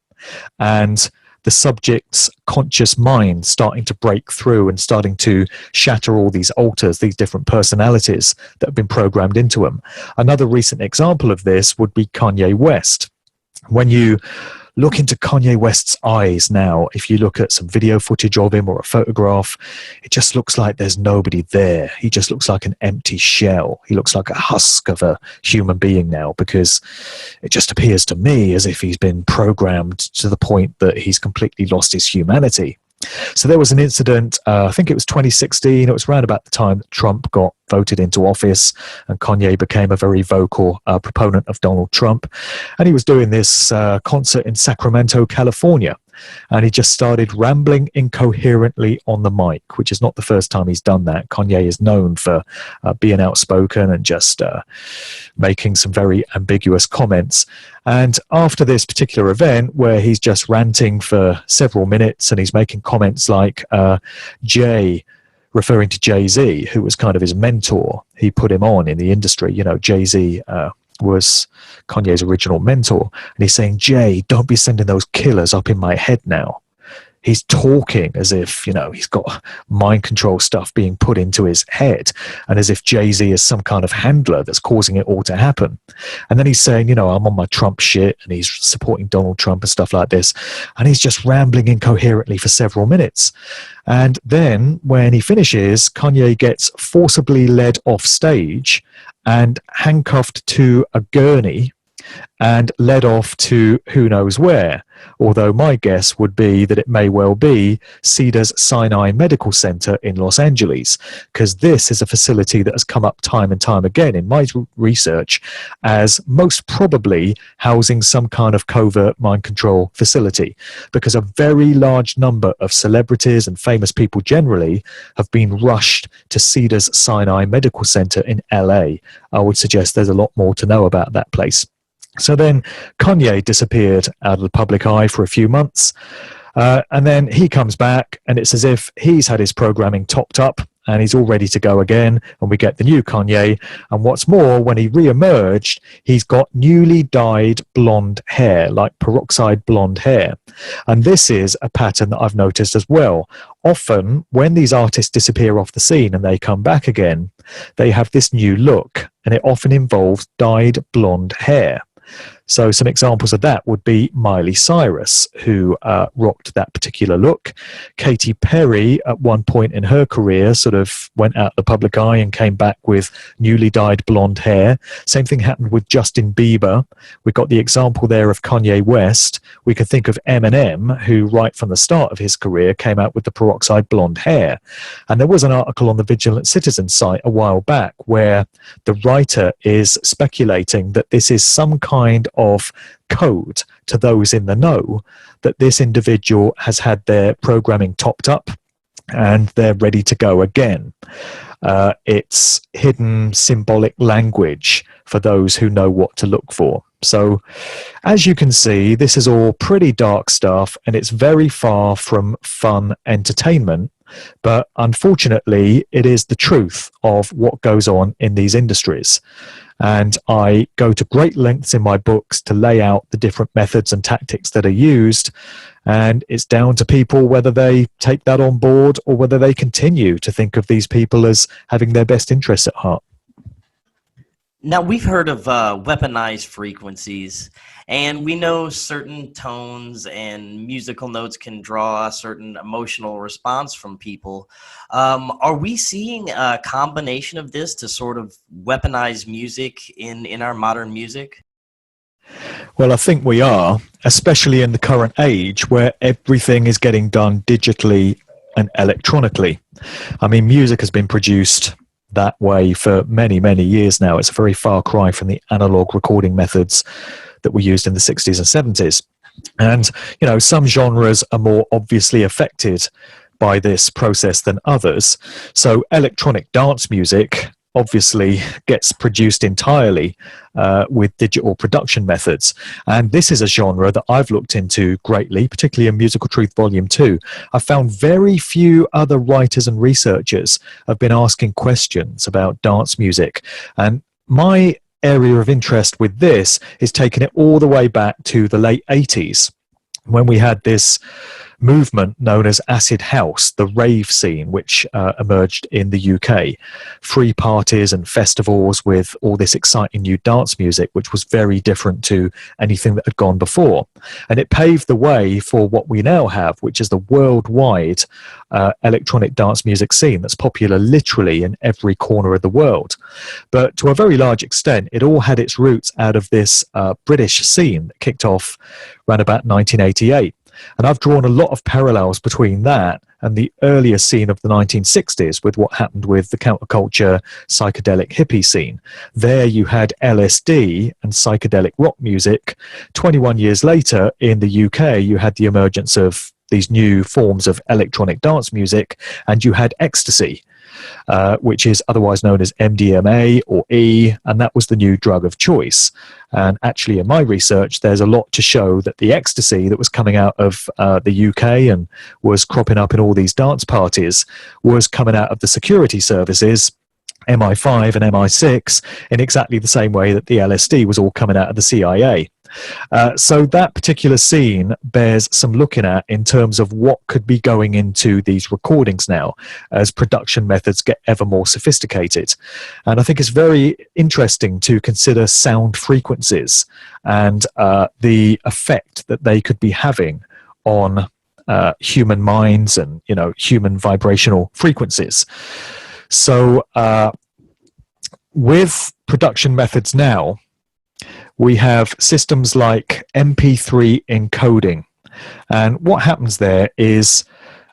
And the subject's conscious mind starting to break through and starting to shatter all these alters, these different personalities that have been programmed into them. Another recent example of this would be Kanye West. When you look into Kanye West's eyes now, if you look at some video footage of him or a photograph, it just looks like there's nobody there. He just looks like an empty shell. He looks like a husk of a human being now, because it just appears to me as if he's been programmed to the point that he's completely lost his humanity. So there was an incident, I think it was 2016, it was around about the time that Trump got voted into office and Kanye became a very vocal proponent of Donald Trump. And he was doing this concert in Sacramento, California. And he just started rambling incoherently on the mic, which is not the first time he's done that. Kanye is known for being outspoken and just making some very ambiguous comments. And after this particular event, where he's just ranting for several minutes and he's making comments like Jay, referring to Jay-Z, who was kind of his mentor, he put him on in the industry. You know, Jay-Z was Kanye's original mentor. And he's saying, Jay, don't be sending those killers up in my head now. He's talking as if, you know, he's got mind control stuff being put into his head, and as if Jay-Z is some kind of handler that's causing it all to happen. And then he's saying, you know, I'm on my Trump shit, and he's supporting Donald Trump and stuff like this. And he's just rambling incoherently for several minutes. And then when he finishes, Kanye gets forcibly led off stage and handcuffed to a gurney and led off to who knows where. Although my guess would be that it may well be Cedars-Sinai Medical Center in Los Angeles, because this is a facility that has come up time and time again in my research as most probably housing some kind of covert mind control facility, because a very large number of celebrities and famous people generally have been rushed to Cedars-Sinai Medical Center in LA. I would suggest there's a lot more to know about that place. So then Kanye disappeared out of the public eye for a few months. And then he comes back, and it's as if he's had his programming topped up and he's all ready to go again. And we get the new Kanye. And what's more, when he re-emerged, he's got newly dyed blonde hair, like peroxide blonde hair. And this is a pattern that I've noticed as well. Often when these artists disappear off the scene and they come back again, they have this new look, and it often involves dyed blonde hair. So some examples of that would be Miley Cyrus, who rocked that particular look. Katy Perry, at one point in her career, sort of went out the public eye and came back with newly dyed blonde hair. Same thing happened with Justin Bieber. We got the example there of Kanye West. We can think of Eminem, who right from the start of his career came out with the peroxide blonde hair. And there was an article on the Vigilant Citizen site a while back where the writer is speculating that this is some kind of code to those in the know, that this individual has had their programming topped up and they're ready to go again. It's hidden symbolic language for those who know what to look for. So as you can see, this is all pretty dark stuff, and it's very far from fun entertainment. But unfortunately, it is the truth of what goes on in these industries. And I go to great lengths in my books to lay out the different methods and tactics that are used. And it's down to people whether they take that on board or whether they continue to think of these people as having their best interests at heart. Now, we've heard of weaponized frequencies, and we know certain tones and musical notes can draw a certain emotional response from people. Are we seeing a combination of this to sort of weaponize music in our modern music? Well, I think we are, especially in the current age where everything is getting done digitally and electronically. I mean, music has been produced that way for many, many years now. It's a very far cry from the analog recording methods that were used in the 60s and 70s. And, you know, some genres are more obviously affected by this process than others. So electronic dance music obviously gets produced entirely with digital production methods. And this is a genre that I've looked into greatly, particularly in Musical Truth Volume 2. I found very few other writers and researchers have been asking questions about dance music. And my area of interest with this is taking it all the way back to the late 80s, when we had this movement known as acid house, the rave scene, which emerged in the UK, free parties and festivals with all this exciting new dance music, which was very different to anything that had gone before. And it paved the way for what we now have, which is the worldwide electronic dance music scene that's popular literally in every corner of the world. But to a very large extent, it all had its roots out of this British scene that kicked off around about 1988. And I've drawn a lot of parallels between that and the earlier scene of the 1960s with what happened with the counterculture psychedelic hippie scene. There you had LSD and psychedelic rock music. 21 years later in the UK, you had the emergence of these new forms of electronic dance music, and you had ecstasy, which is otherwise known as MDMA or E, and that was the new drug of choice. And actually in my research, there's a lot to show that the ecstasy that was coming out of the UK and was cropping up in all these dance parties was coming out of the security services, MI5 and MI6, in exactly the same way that the LSD was all coming out of the CIA. So that particular scene bears some looking at in terms of what could be going into these recordings now as production methods get ever more sophisticated. And I think it's very interesting to consider sound frequencies and the effect that they could be having on human minds and, you know, human vibrational frequencies. So with production methods now, we have systems like MP3 encoding. And what happens there is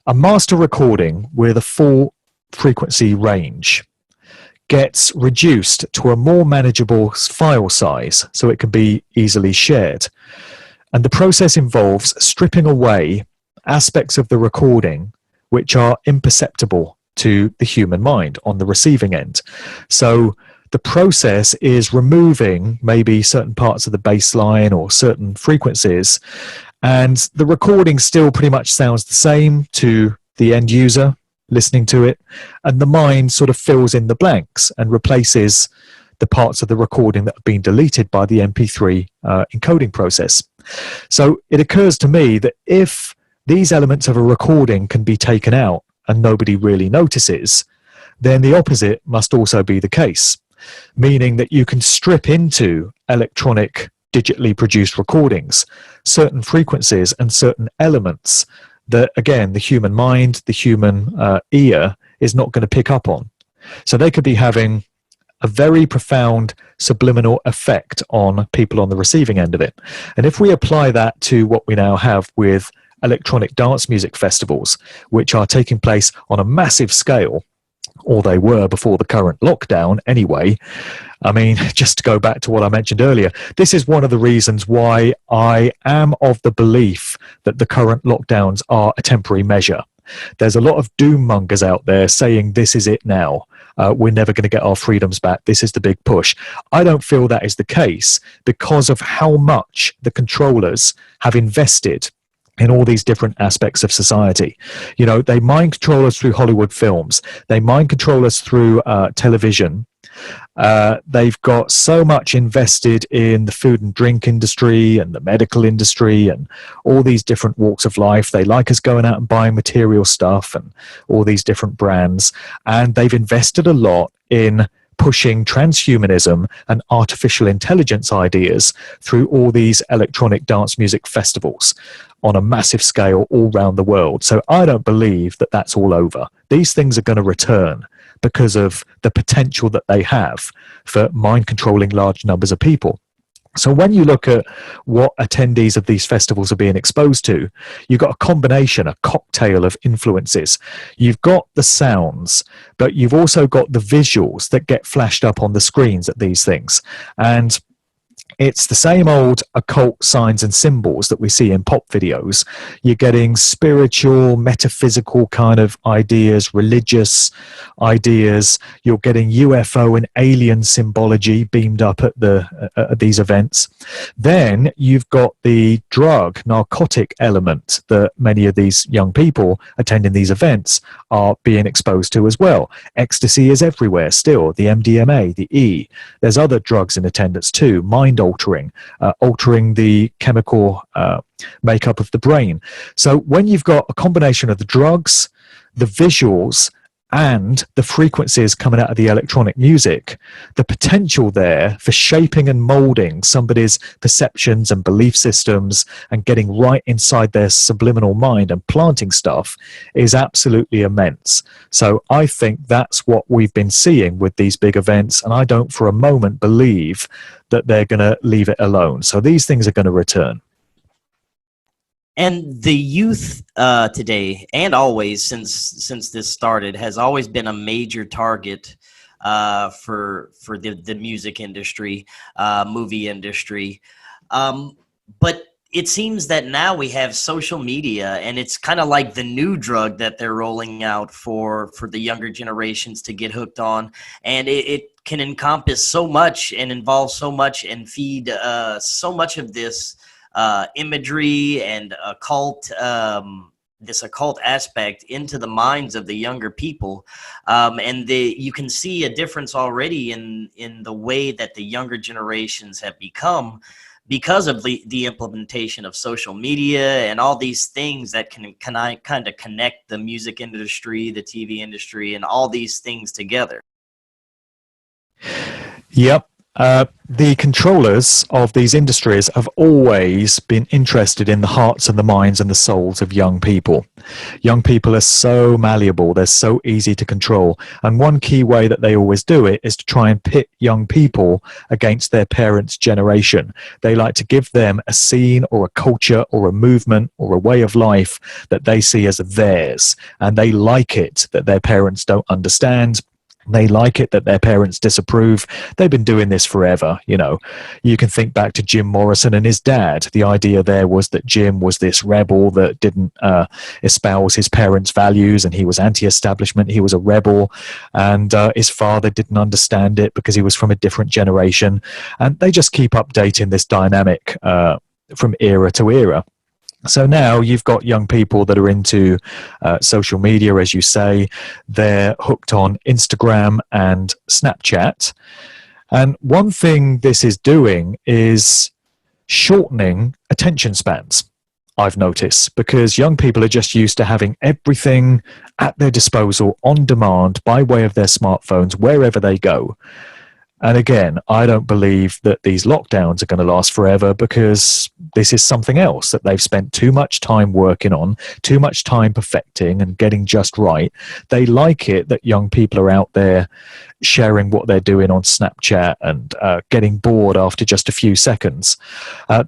a master recording with a full frequency range gets reduced to a more manageable file size so it can be easily shared. And the process involves stripping away aspects of the recording which are imperceptible to the human mind on the receiving end. So the process is removing maybe certain parts of the bass line or certain frequencies, and the recording still pretty much sounds the same to the end user listening to it, and the mind sort of fills in the blanks and replaces the parts of the recording that have been deleted by the MP3 encoding process. So it occurs to me that if these elements of a recording can be taken out and nobody really notices, then the opposite must also be the case. Meaning that you can strip into electronic digitally produced recordings certain frequencies and certain elements that, again, the human mind, the human ear is not going to pick up on. So they could be having a very profound subliminal effect on people on the receiving end of it. And if we apply that to what we now have with electronic dance music festivals, which are taking place on a massive scale, or they were before the current lockdown anyway. I mean, just to go back to what I mentioned earlier, this is one of the reasons why I am of the belief that the current lockdowns are a temporary measure. There's a lot of doom mongers out there saying this is it now. We're never going to get our freedoms back. This is the big push. I don't feel that is the case because of how much the controllers have invested in all these different aspects of society. You know, they mind control us through Hollywood films. They mind control us through television. They've got so much invested in the food and drink industry and the medical industry and all these different walks of life. They like us going out and buying material stuff and all these different brands. And they've invested a lot in pushing transhumanism and artificial intelligence ideas through all these electronic dance music festivals on a massive scale all around the world. So I don't believe that that's all over. These things are going to return because of the potential that they have for mind controlling large numbers of people. So when you look at what attendees of these festivals are being exposed to, you've got a combination, a cocktail of influences. You've got the sounds, but you've also got the visuals that get flashed up on the screens at these things. And it's the same old occult signs and symbols that we see in pop videos. You're getting spiritual, metaphysical kind of ideas, religious ideas. You're getting UFO and alien symbology beamed up at these events. Then you've got the drug, narcotic element that many of these young people attending these events are being exposed to as well. Ecstasy is everywhere still, the MDMA, the E. There's other drugs in attendance too, mind altering, altering the chemical makeup of the brain. So when you've got a combination of the drugs, the visuals, and the frequencies coming out of the electronic music, the potential there for shaping and molding somebody's perceptions and belief systems and getting right inside their subliminal mind and planting stuff is absolutely immense. So I think that's what we've been seeing with these big events, and I don't for a moment believe that they're going to leave it alone. So these things are going to return. And the youth today, and always since this started, has always been a major target for the music industry, movie industry. But it seems that now we have social media, and it's kind of like the new drug that they're rolling out for the younger generations to get hooked on. And it can encompass so much and involve so much and feed so much of this imagery and occult, this occult aspect into the minds of the younger people, and you can see a difference already in the way that the younger generations have become because of the implementation of social media and all these things that can kind of connect the music industry, the TV industry, and all these things together. Yep. The controllers of these industries have always been interested in the hearts and the minds and the souls of young people. Young people are so malleable, they're so easy to control. And one key way that they always do it is to try and pit young people against their parents' generation. They like to give them a scene or a culture or a movement or a way of life that they see as theirs. And they like it that their parents don't understand. They like it that their parents disapprove. They've been doing this forever. You know, you can think back to Jim Morrison and his dad. The idea there was that Jim was this rebel that didn't espouse his parents' values, and he was anti-establishment. He was a rebel, and his father didn't understand it because he was from a different generation. And they just keep updating this dynamic from era to era. So now you've got young people that are into social media, as you say. They're hooked on Instagram and Snapchat. And one thing this is doing is shortening attention spans, I've noticed, because young people are just used to having everything at their disposal on demand by way of their smartphones wherever they go. And again, I don't believe that these lockdowns are going to last forever, because this is something else that they've spent too much time working on, too much time perfecting and getting just right. They like it that young people are out there sharing what they're doing on Snapchat and getting bored after just a few seconds.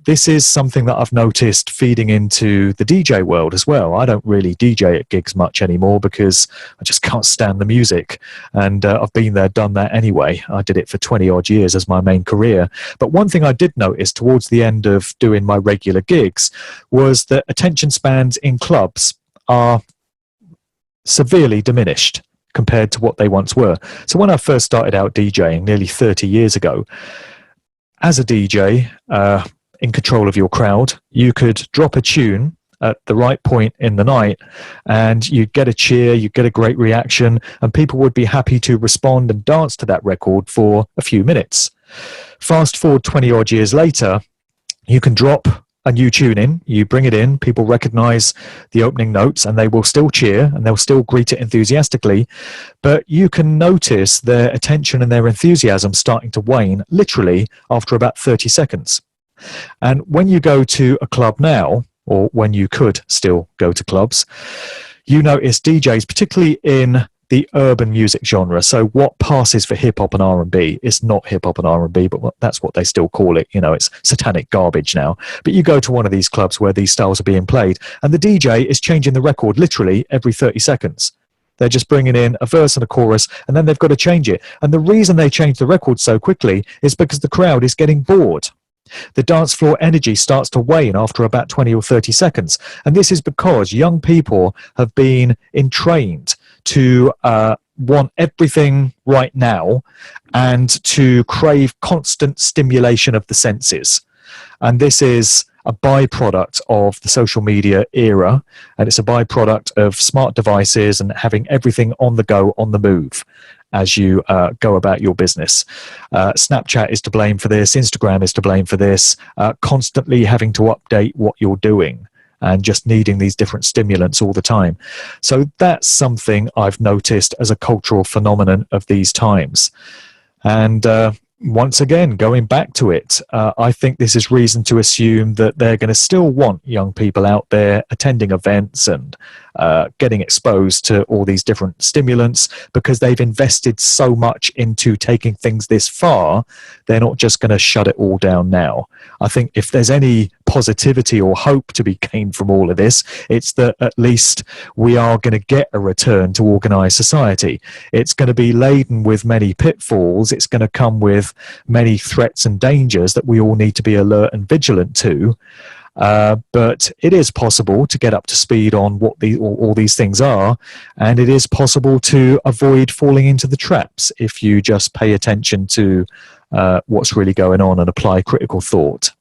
This is something that I've noticed feeding into the DJ world as well. I don't really DJ at gigs much anymore because I just can't stand the music. And I've been there, done that anyway. I did it for 20 odd years as my main career. But one thing I did notice towards the end of doing my regular gigs was that attention spans in clubs are severely diminished compared to what they once were. So when I first started out DJing nearly 30 years ago, as a DJ in control of your crowd, you could drop a tune at the right point in the night and you'd get a cheer, you'd get a great reaction, and people would be happy to respond and dance to that record for a few minutes. Fast forward 20 odd years later, you can drop a new tune in, you bring it in, people recognize the opening notes and they will still cheer and they'll still greet it enthusiastically, but you can notice their attention and their enthusiasm starting to wane literally after about 30 seconds. And when you go to a club now, or when you could still go to clubs, you notice DJs, particularly in the urban music genre. So what passes for hip hop and R&B is not hip hop and R&B, but that's what they still call it. You know, it's satanic garbage now. But you go to one of these clubs where these styles are being played, and the DJ is changing the record literally every 30 seconds. They're just bringing in a verse and a chorus, and then they've got to change it. And the reason they change the record so quickly is because the crowd is getting bored. The dance floor energy starts to wane after about 20 or 30 seconds. And this is because young people have been entrained to want everything right now and to crave constant stimulation of the senses. And this is a byproduct of the social media era, and it's a byproduct of smart devices and having everything on the go, on the move. as you go about your business. Snapchat is to blame for this. Instagram is to blame for this. Constantly having to update what you're doing and just needing these different stimulants all the time. So that's something I've noticed as a cultural phenomenon of these times. And once again, going back to it, I think this is reason to assume that they're going to still want young people out there attending events and getting exposed to all these different stimulants, because they've invested so much into taking things this far. They're not just going to shut it all down now. I think if there's any positivity or hope to be gained from all of this, it's that at least we are going to get a return to organized society. It's going to be laden with many pitfalls. It's going to come with many threats and dangers that we all need to be alert and vigilant to. But it is possible to get up to speed on what all these things are, and it is possible to avoid falling into the traps if you just pay attention to what's really going on and apply critical thought.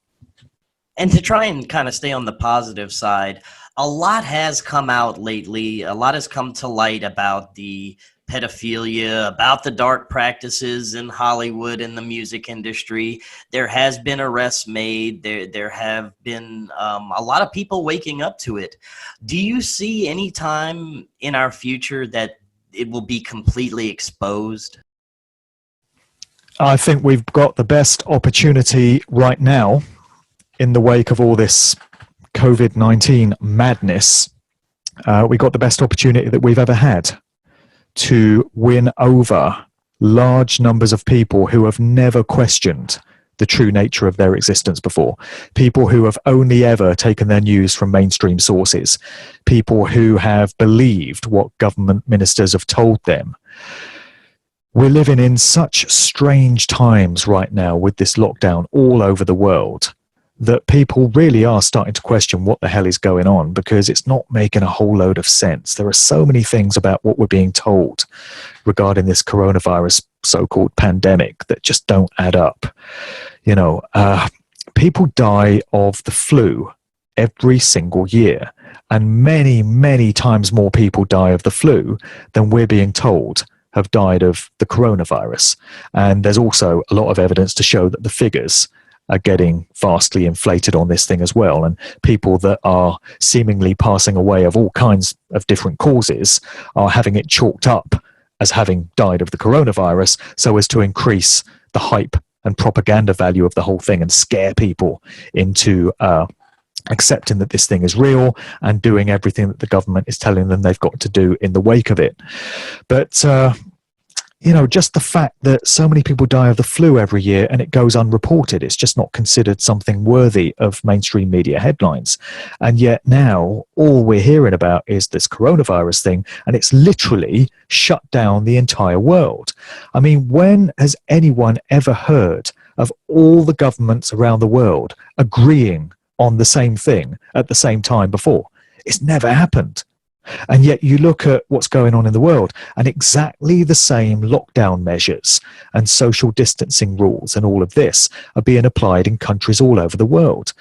And to try and kind of stay on the positive side, a lot has come out lately. A lot has come to light about the pedophilia, about the dark practices in Hollywood and the music industry. There has been arrests made. There have been a lot of people waking up to it. Do you see any time in our future that it will be completely exposed? I think we've got the best opportunity right now in the wake of all this COVID-19 madness. We got the best opportunity that we've ever had to win over large numbers of people who have never questioned the true nature of their existence before. People who have only ever taken their news from mainstream sources. People who have believed what government ministers have told them. We're living in such strange times right now with this lockdown all over the world that people really are starting to question what the hell is going on, because it's not making a whole load of sense. There are so many things about what we're being told regarding this coronavirus so-called pandemic that just don't add up. You know, people die of the flu every single year, and many, many times more people die of the flu than we're being told have died of the coronavirus. And there's also a lot of evidence to show that the figures are getting vastly inflated on this thing as well. And people that are seemingly passing away of all kinds of different causes are having it chalked up as having died of the coronavirus, so as to increase the hype and propaganda value of the whole thing and scare people into accepting that this thing is real and doing everything that the government is telling them they've got to do in the wake of it. But you know, just the fact that so many people die of the flu every year and it goes unreported, it's just not considered something worthy of mainstream media headlines. And yet now all we're hearing about is this coronavirus thing, and it's literally shut down the entire world. I mean, when has anyone ever heard of all the governments around the world agreeing on the same thing at the same time before? It's never happened. And yet you look at what's going on in the world, and exactly the same lockdown measures and social distancing rules and all of this are being applied in countries all over the world.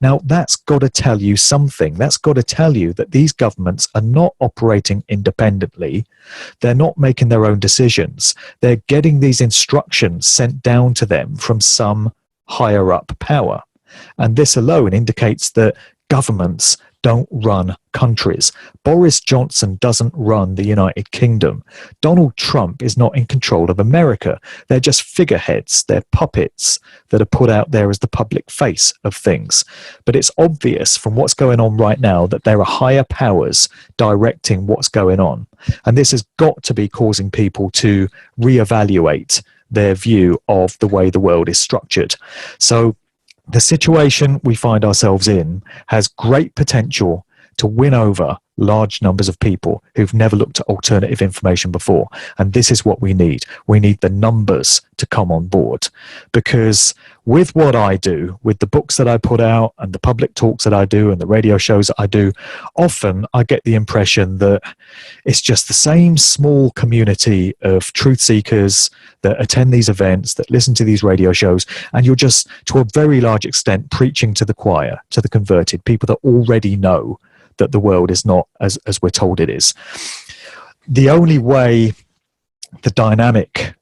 Now, that's got to tell you something. That's got to tell you that these governments are not operating independently. They're not making their own decisions. They're getting these instructions sent down to them from some higher up power. And this alone indicates that governments don't run countries. Boris Johnson doesn't run the United Kingdom. Donald Trump is not in control of America. They're just figureheads. They're puppets that are put out there as the public face of things. But it's obvious from what's going on right now that there are higher powers directing what's going on. And this has got to be causing people to reevaluate their view of the way the world is structured. So the situation we find ourselves in has great potential to win over large numbers of people who've never looked at alternative information before. And this is what we need. We need the numbers to come on board. Because with what I do, with the books that I put out and the public talks that I do and the radio shows that I do, often I get the impression that it's just the same small community of truth seekers that attend these events, that listen to these radio shows, and you're just, to a very large extent, preaching to the choir, to the converted, people that already know that the world is not as we're told it is. The only way the dynamic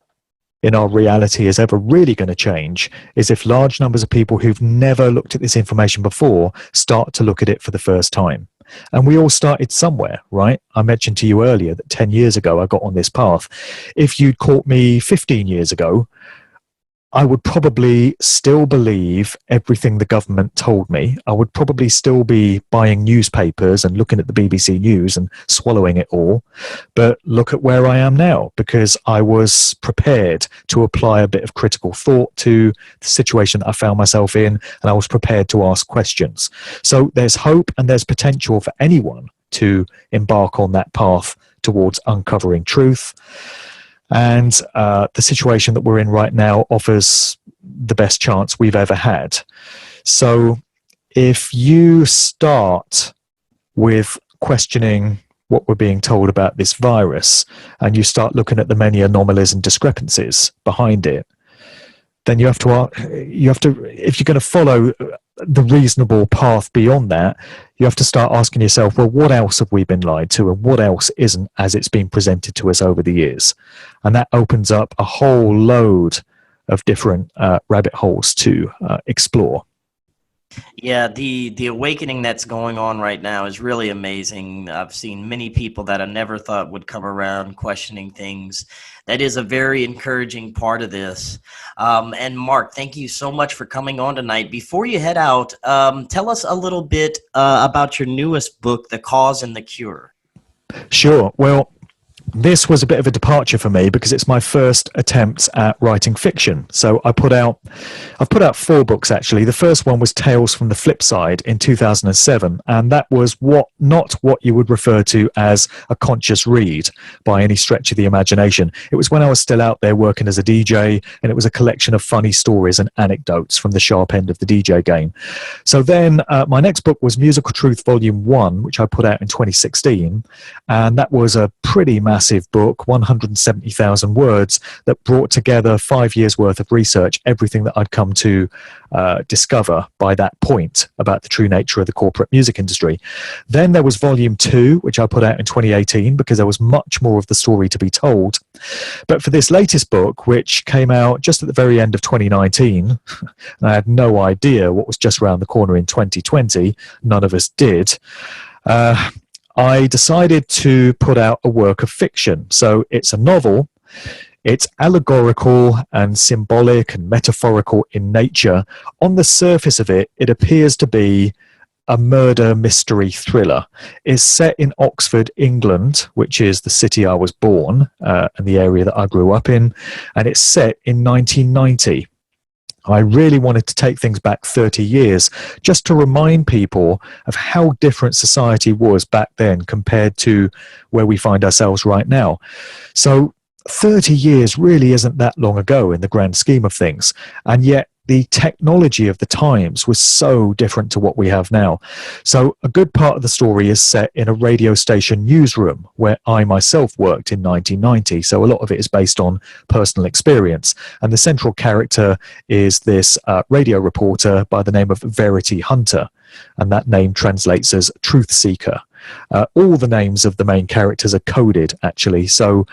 in our reality is ever really going to change is if large numbers of people who've never looked at this information before start to look at it for the first time. And we all started somewhere, right? I mentioned to you earlier that 10 years ago I got on this path. If you'd caught me 15 years ago, I would probably still believe everything the government told me. I would probably still be buying newspapers and looking at the BBC News and swallowing it all. But look at where I am now, because I was prepared to apply a bit of critical thought to the situation that I found myself in, and I was prepared to ask questions. So there's hope and there's potential for anyone to embark on that path towards uncovering truth. And the situation that we're in right now offers the best chance we've ever had. So if you start with questioning what we're being told about this virus, and you start looking at the many anomalies and discrepancies behind it, then you have to, if you're going to follow the reasonable path beyond that, you have to start asking yourself, well, what else have we been lied to, and what else isn't as it's been presented to us over the years? And that opens up a whole load of different rabbit holes to explore. Yeah, the awakening that's going on right now is really amazing. I've seen many people that I never thought would come around questioning things. That is a very encouraging part of this. And Mark, thank you so much for coming on tonight. Before you head out, tell us a little bit about your newest book, The Cause and the Cure. Sure. Well, this was a bit of a departure for me because it's my first attempt at writing fiction. So I've put out 4 books actually. The first one was Tales from the Flip Side in 2007, and that was not what you would refer to as a conscious read by any stretch of the imagination. It was when I was still out there working as a DJ, and it was a collection of funny stories and anecdotes from the sharp end of the DJ game. So then my next book was Musical Truth Volume 1, which I put out in 2016, and that was a pretty massive book, 170,000 words, that brought together 5 years worth of research, everything that I'd come to discover by that point about the true nature of the corporate music industry. Then there was Volume 2, which I put out in 2018 because there was much more of the story to be told. But for this latest book, which came out just at the very end of 2019, and I had no idea what was just around the corner in 2020, none of us did, I decided to put out a work of fiction. So it's a novel. It's allegorical and symbolic and metaphorical in nature. On the surface of it, it appears to be a murder mystery thriller. It's set in Oxford, England, which is the city I was born and the area that I grew up in. And it's set in 1990. I really wanted to take things back 30 years just to remind people of how different society was back then compared to where we find ourselves right now. So 30 years really isn't that long ago in the grand scheme of things. And yet the technology of the times was so different to what we have now. So a good part of the story is set in a radio station newsroom where I myself worked in 1990. So a lot of it is based on personal experience. And the central character is this radio reporter by the name of Verity Hunter. And that name translates as truth seeker. All the names of the main characters are coded, actually, so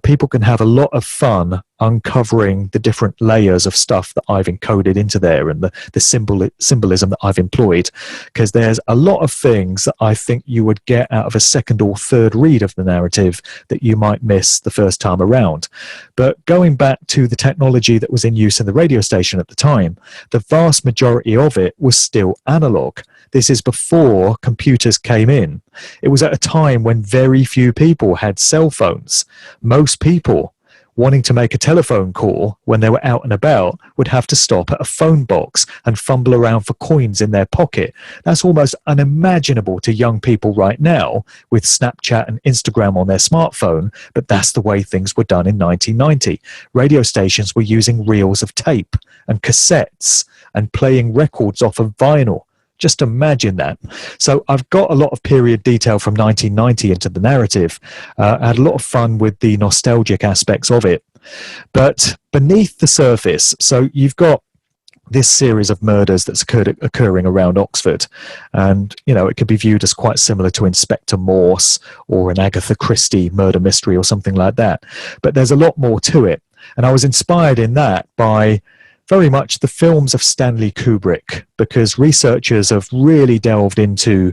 people can have a lot of fun uncovering the different layers of stuff that I've encoded into there and the symbolism that I've employed, because there's a lot of things that I think you would get out of a second or third read of the narrative that you might miss the first time around. But going back to the technology that was in use in the radio station at the time, the vast majority of it was still analog. This is before computers came in. It was at a time when very few people had cell phones. Most people wanting to make a telephone call when they were out and about would have to stop at a phone box and fumble around for coins in their pocket. That's almost unimaginable to young people right now with Snapchat and Instagram on their smartphone, but that's the way things were done in 1990. Radio stations were using reels of tape and cassettes and playing records off of vinyl. Just imagine that. So I've got a lot of period detail from 1990 into the narrative. I had a lot of fun with the nostalgic aspects of it. But beneath the surface, so you've got this series of murders that's occurring around Oxford. And, you know, it could be viewed as quite similar to Inspector Morse or an Agatha Christie murder mystery or something like that. But there's a lot more to it. And I was inspired in that by very much the films of Stanley Kubrick, because researchers have really delved into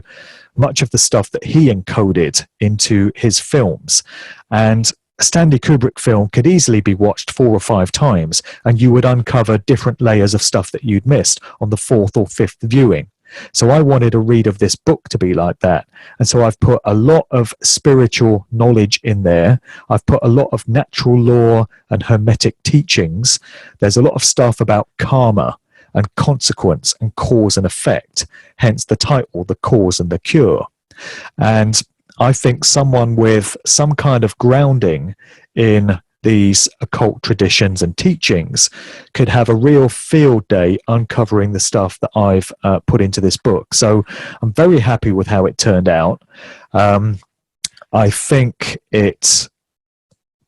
much of the stuff that he encoded into his films. And a Stanley Kubrick film could easily be watched 4 or 5 times, and you would uncover different layers of stuff that you'd missed on the 4th or 5th viewing. So I wanted a read of this book to be like that. And so I've put a lot of spiritual knowledge in there. I've put a lot of natural law and hermetic teachings. There's a lot of stuff about karma and consequence and cause and effect, hence the title, The Cause and the Cure. And I think someone with some kind of grounding in these occult traditions and teachings could have a real field day uncovering the stuff that I've put into this book. So I'm very happy with how it turned out. I think it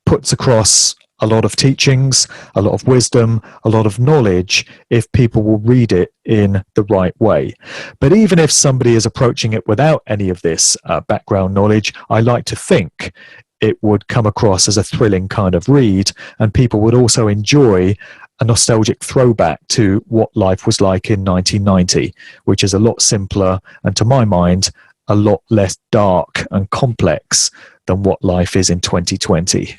puts across a lot of teachings, a lot of wisdom, a lot of knowledge, if people will read it in the right way. But even if somebody is approaching it without any of this background knowledge, I like to think it would come across as a thrilling kind of read, and people would also enjoy a nostalgic throwback to what life was like in 1990, which is a lot simpler and, to my mind, a lot less dark and complex than what life is in 2020.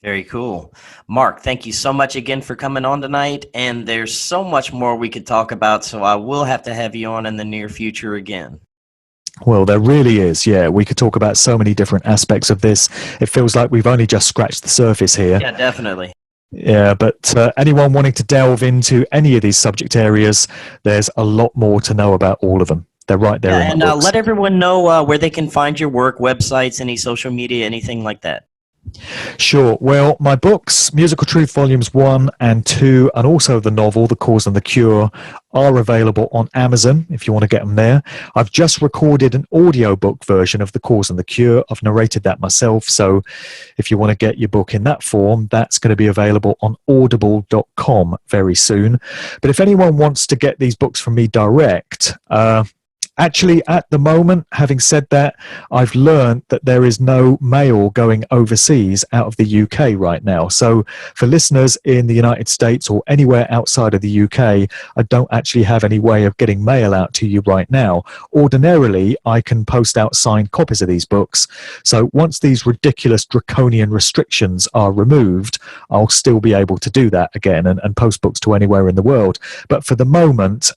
Very cool. Mark, thank you so much again for coming on tonight. And there's so much more we could talk about, so I will have to have you on in the near future again. Well, there really is. Yeah, we could talk about so many different aspects of this. It feels like we've only just scratched the surface here. Yeah, definitely. Yeah, but anyone wanting to delve into any of these subject areas, there's a lot more to know about all of them. They're right there in the books. Let everyone know where they can find your work, websites, any social media, anything like that. Sure. Well, my books, Musical Truth Volumes 1 and 2, and also the novel, The Cause and the Cure, are available on Amazon if you want to get them there. I've just recorded an audiobook version of The Cause and the Cure. I've narrated that myself, so if you want to get your book in that form, that's going to be available on audible.com very soon. But if anyone wants to get these books from me direct, actually, at the moment, having said that, I've learned that there is no mail going overseas out of the UK right now. So for listeners in the United States or anywhere outside of the UK, I don't actually have any way of getting mail out to you right now. Ordinarily, I can post out signed copies of these books. So once these ridiculous draconian restrictions are removed, I'll still be able to do that again and post books to anywhere in the world. But for the moment,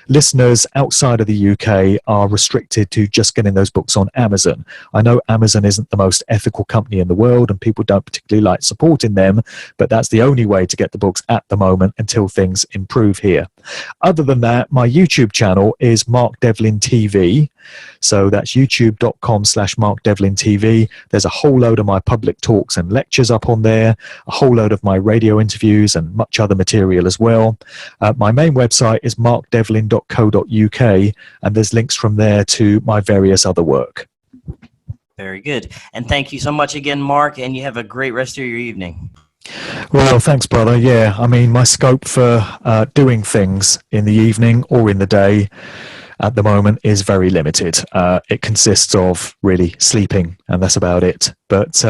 listeners outside of the UK are restricted to just getting those books on Amazon. I know Amazon isn't the most ethical company in the world and people don't particularly like supporting them, but that's the only way to get the books at the moment until things improve here. Other than that, my YouTube channel is Mark Devlin TV. So that's youtube.com/Mark Devlin TV. There's a whole load of my public talks and lectures up on there, a whole load of my radio interviews and much other material as well. My main website is markdevlin.co.uk, and there's links from there to my various other work. Very good. And thank you so much again, Mark, and you have a great rest of your evening. Well, thanks, brother. Yeah, I mean, my scope for doing things in the evening or in the day at the moment is very limited. It consists of really sleeping, and that's about it. But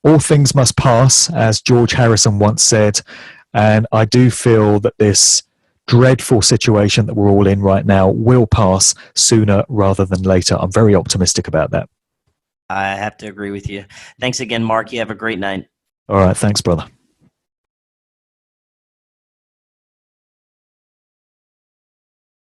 all things must pass, as George Harrison once said, and I do feel that this dreadful situation that we're all in right now will pass sooner rather than later. I'm very optimistic about that. I have to agree with you. Thanks again, Mark. You have a great night. All right. Thanks, brother.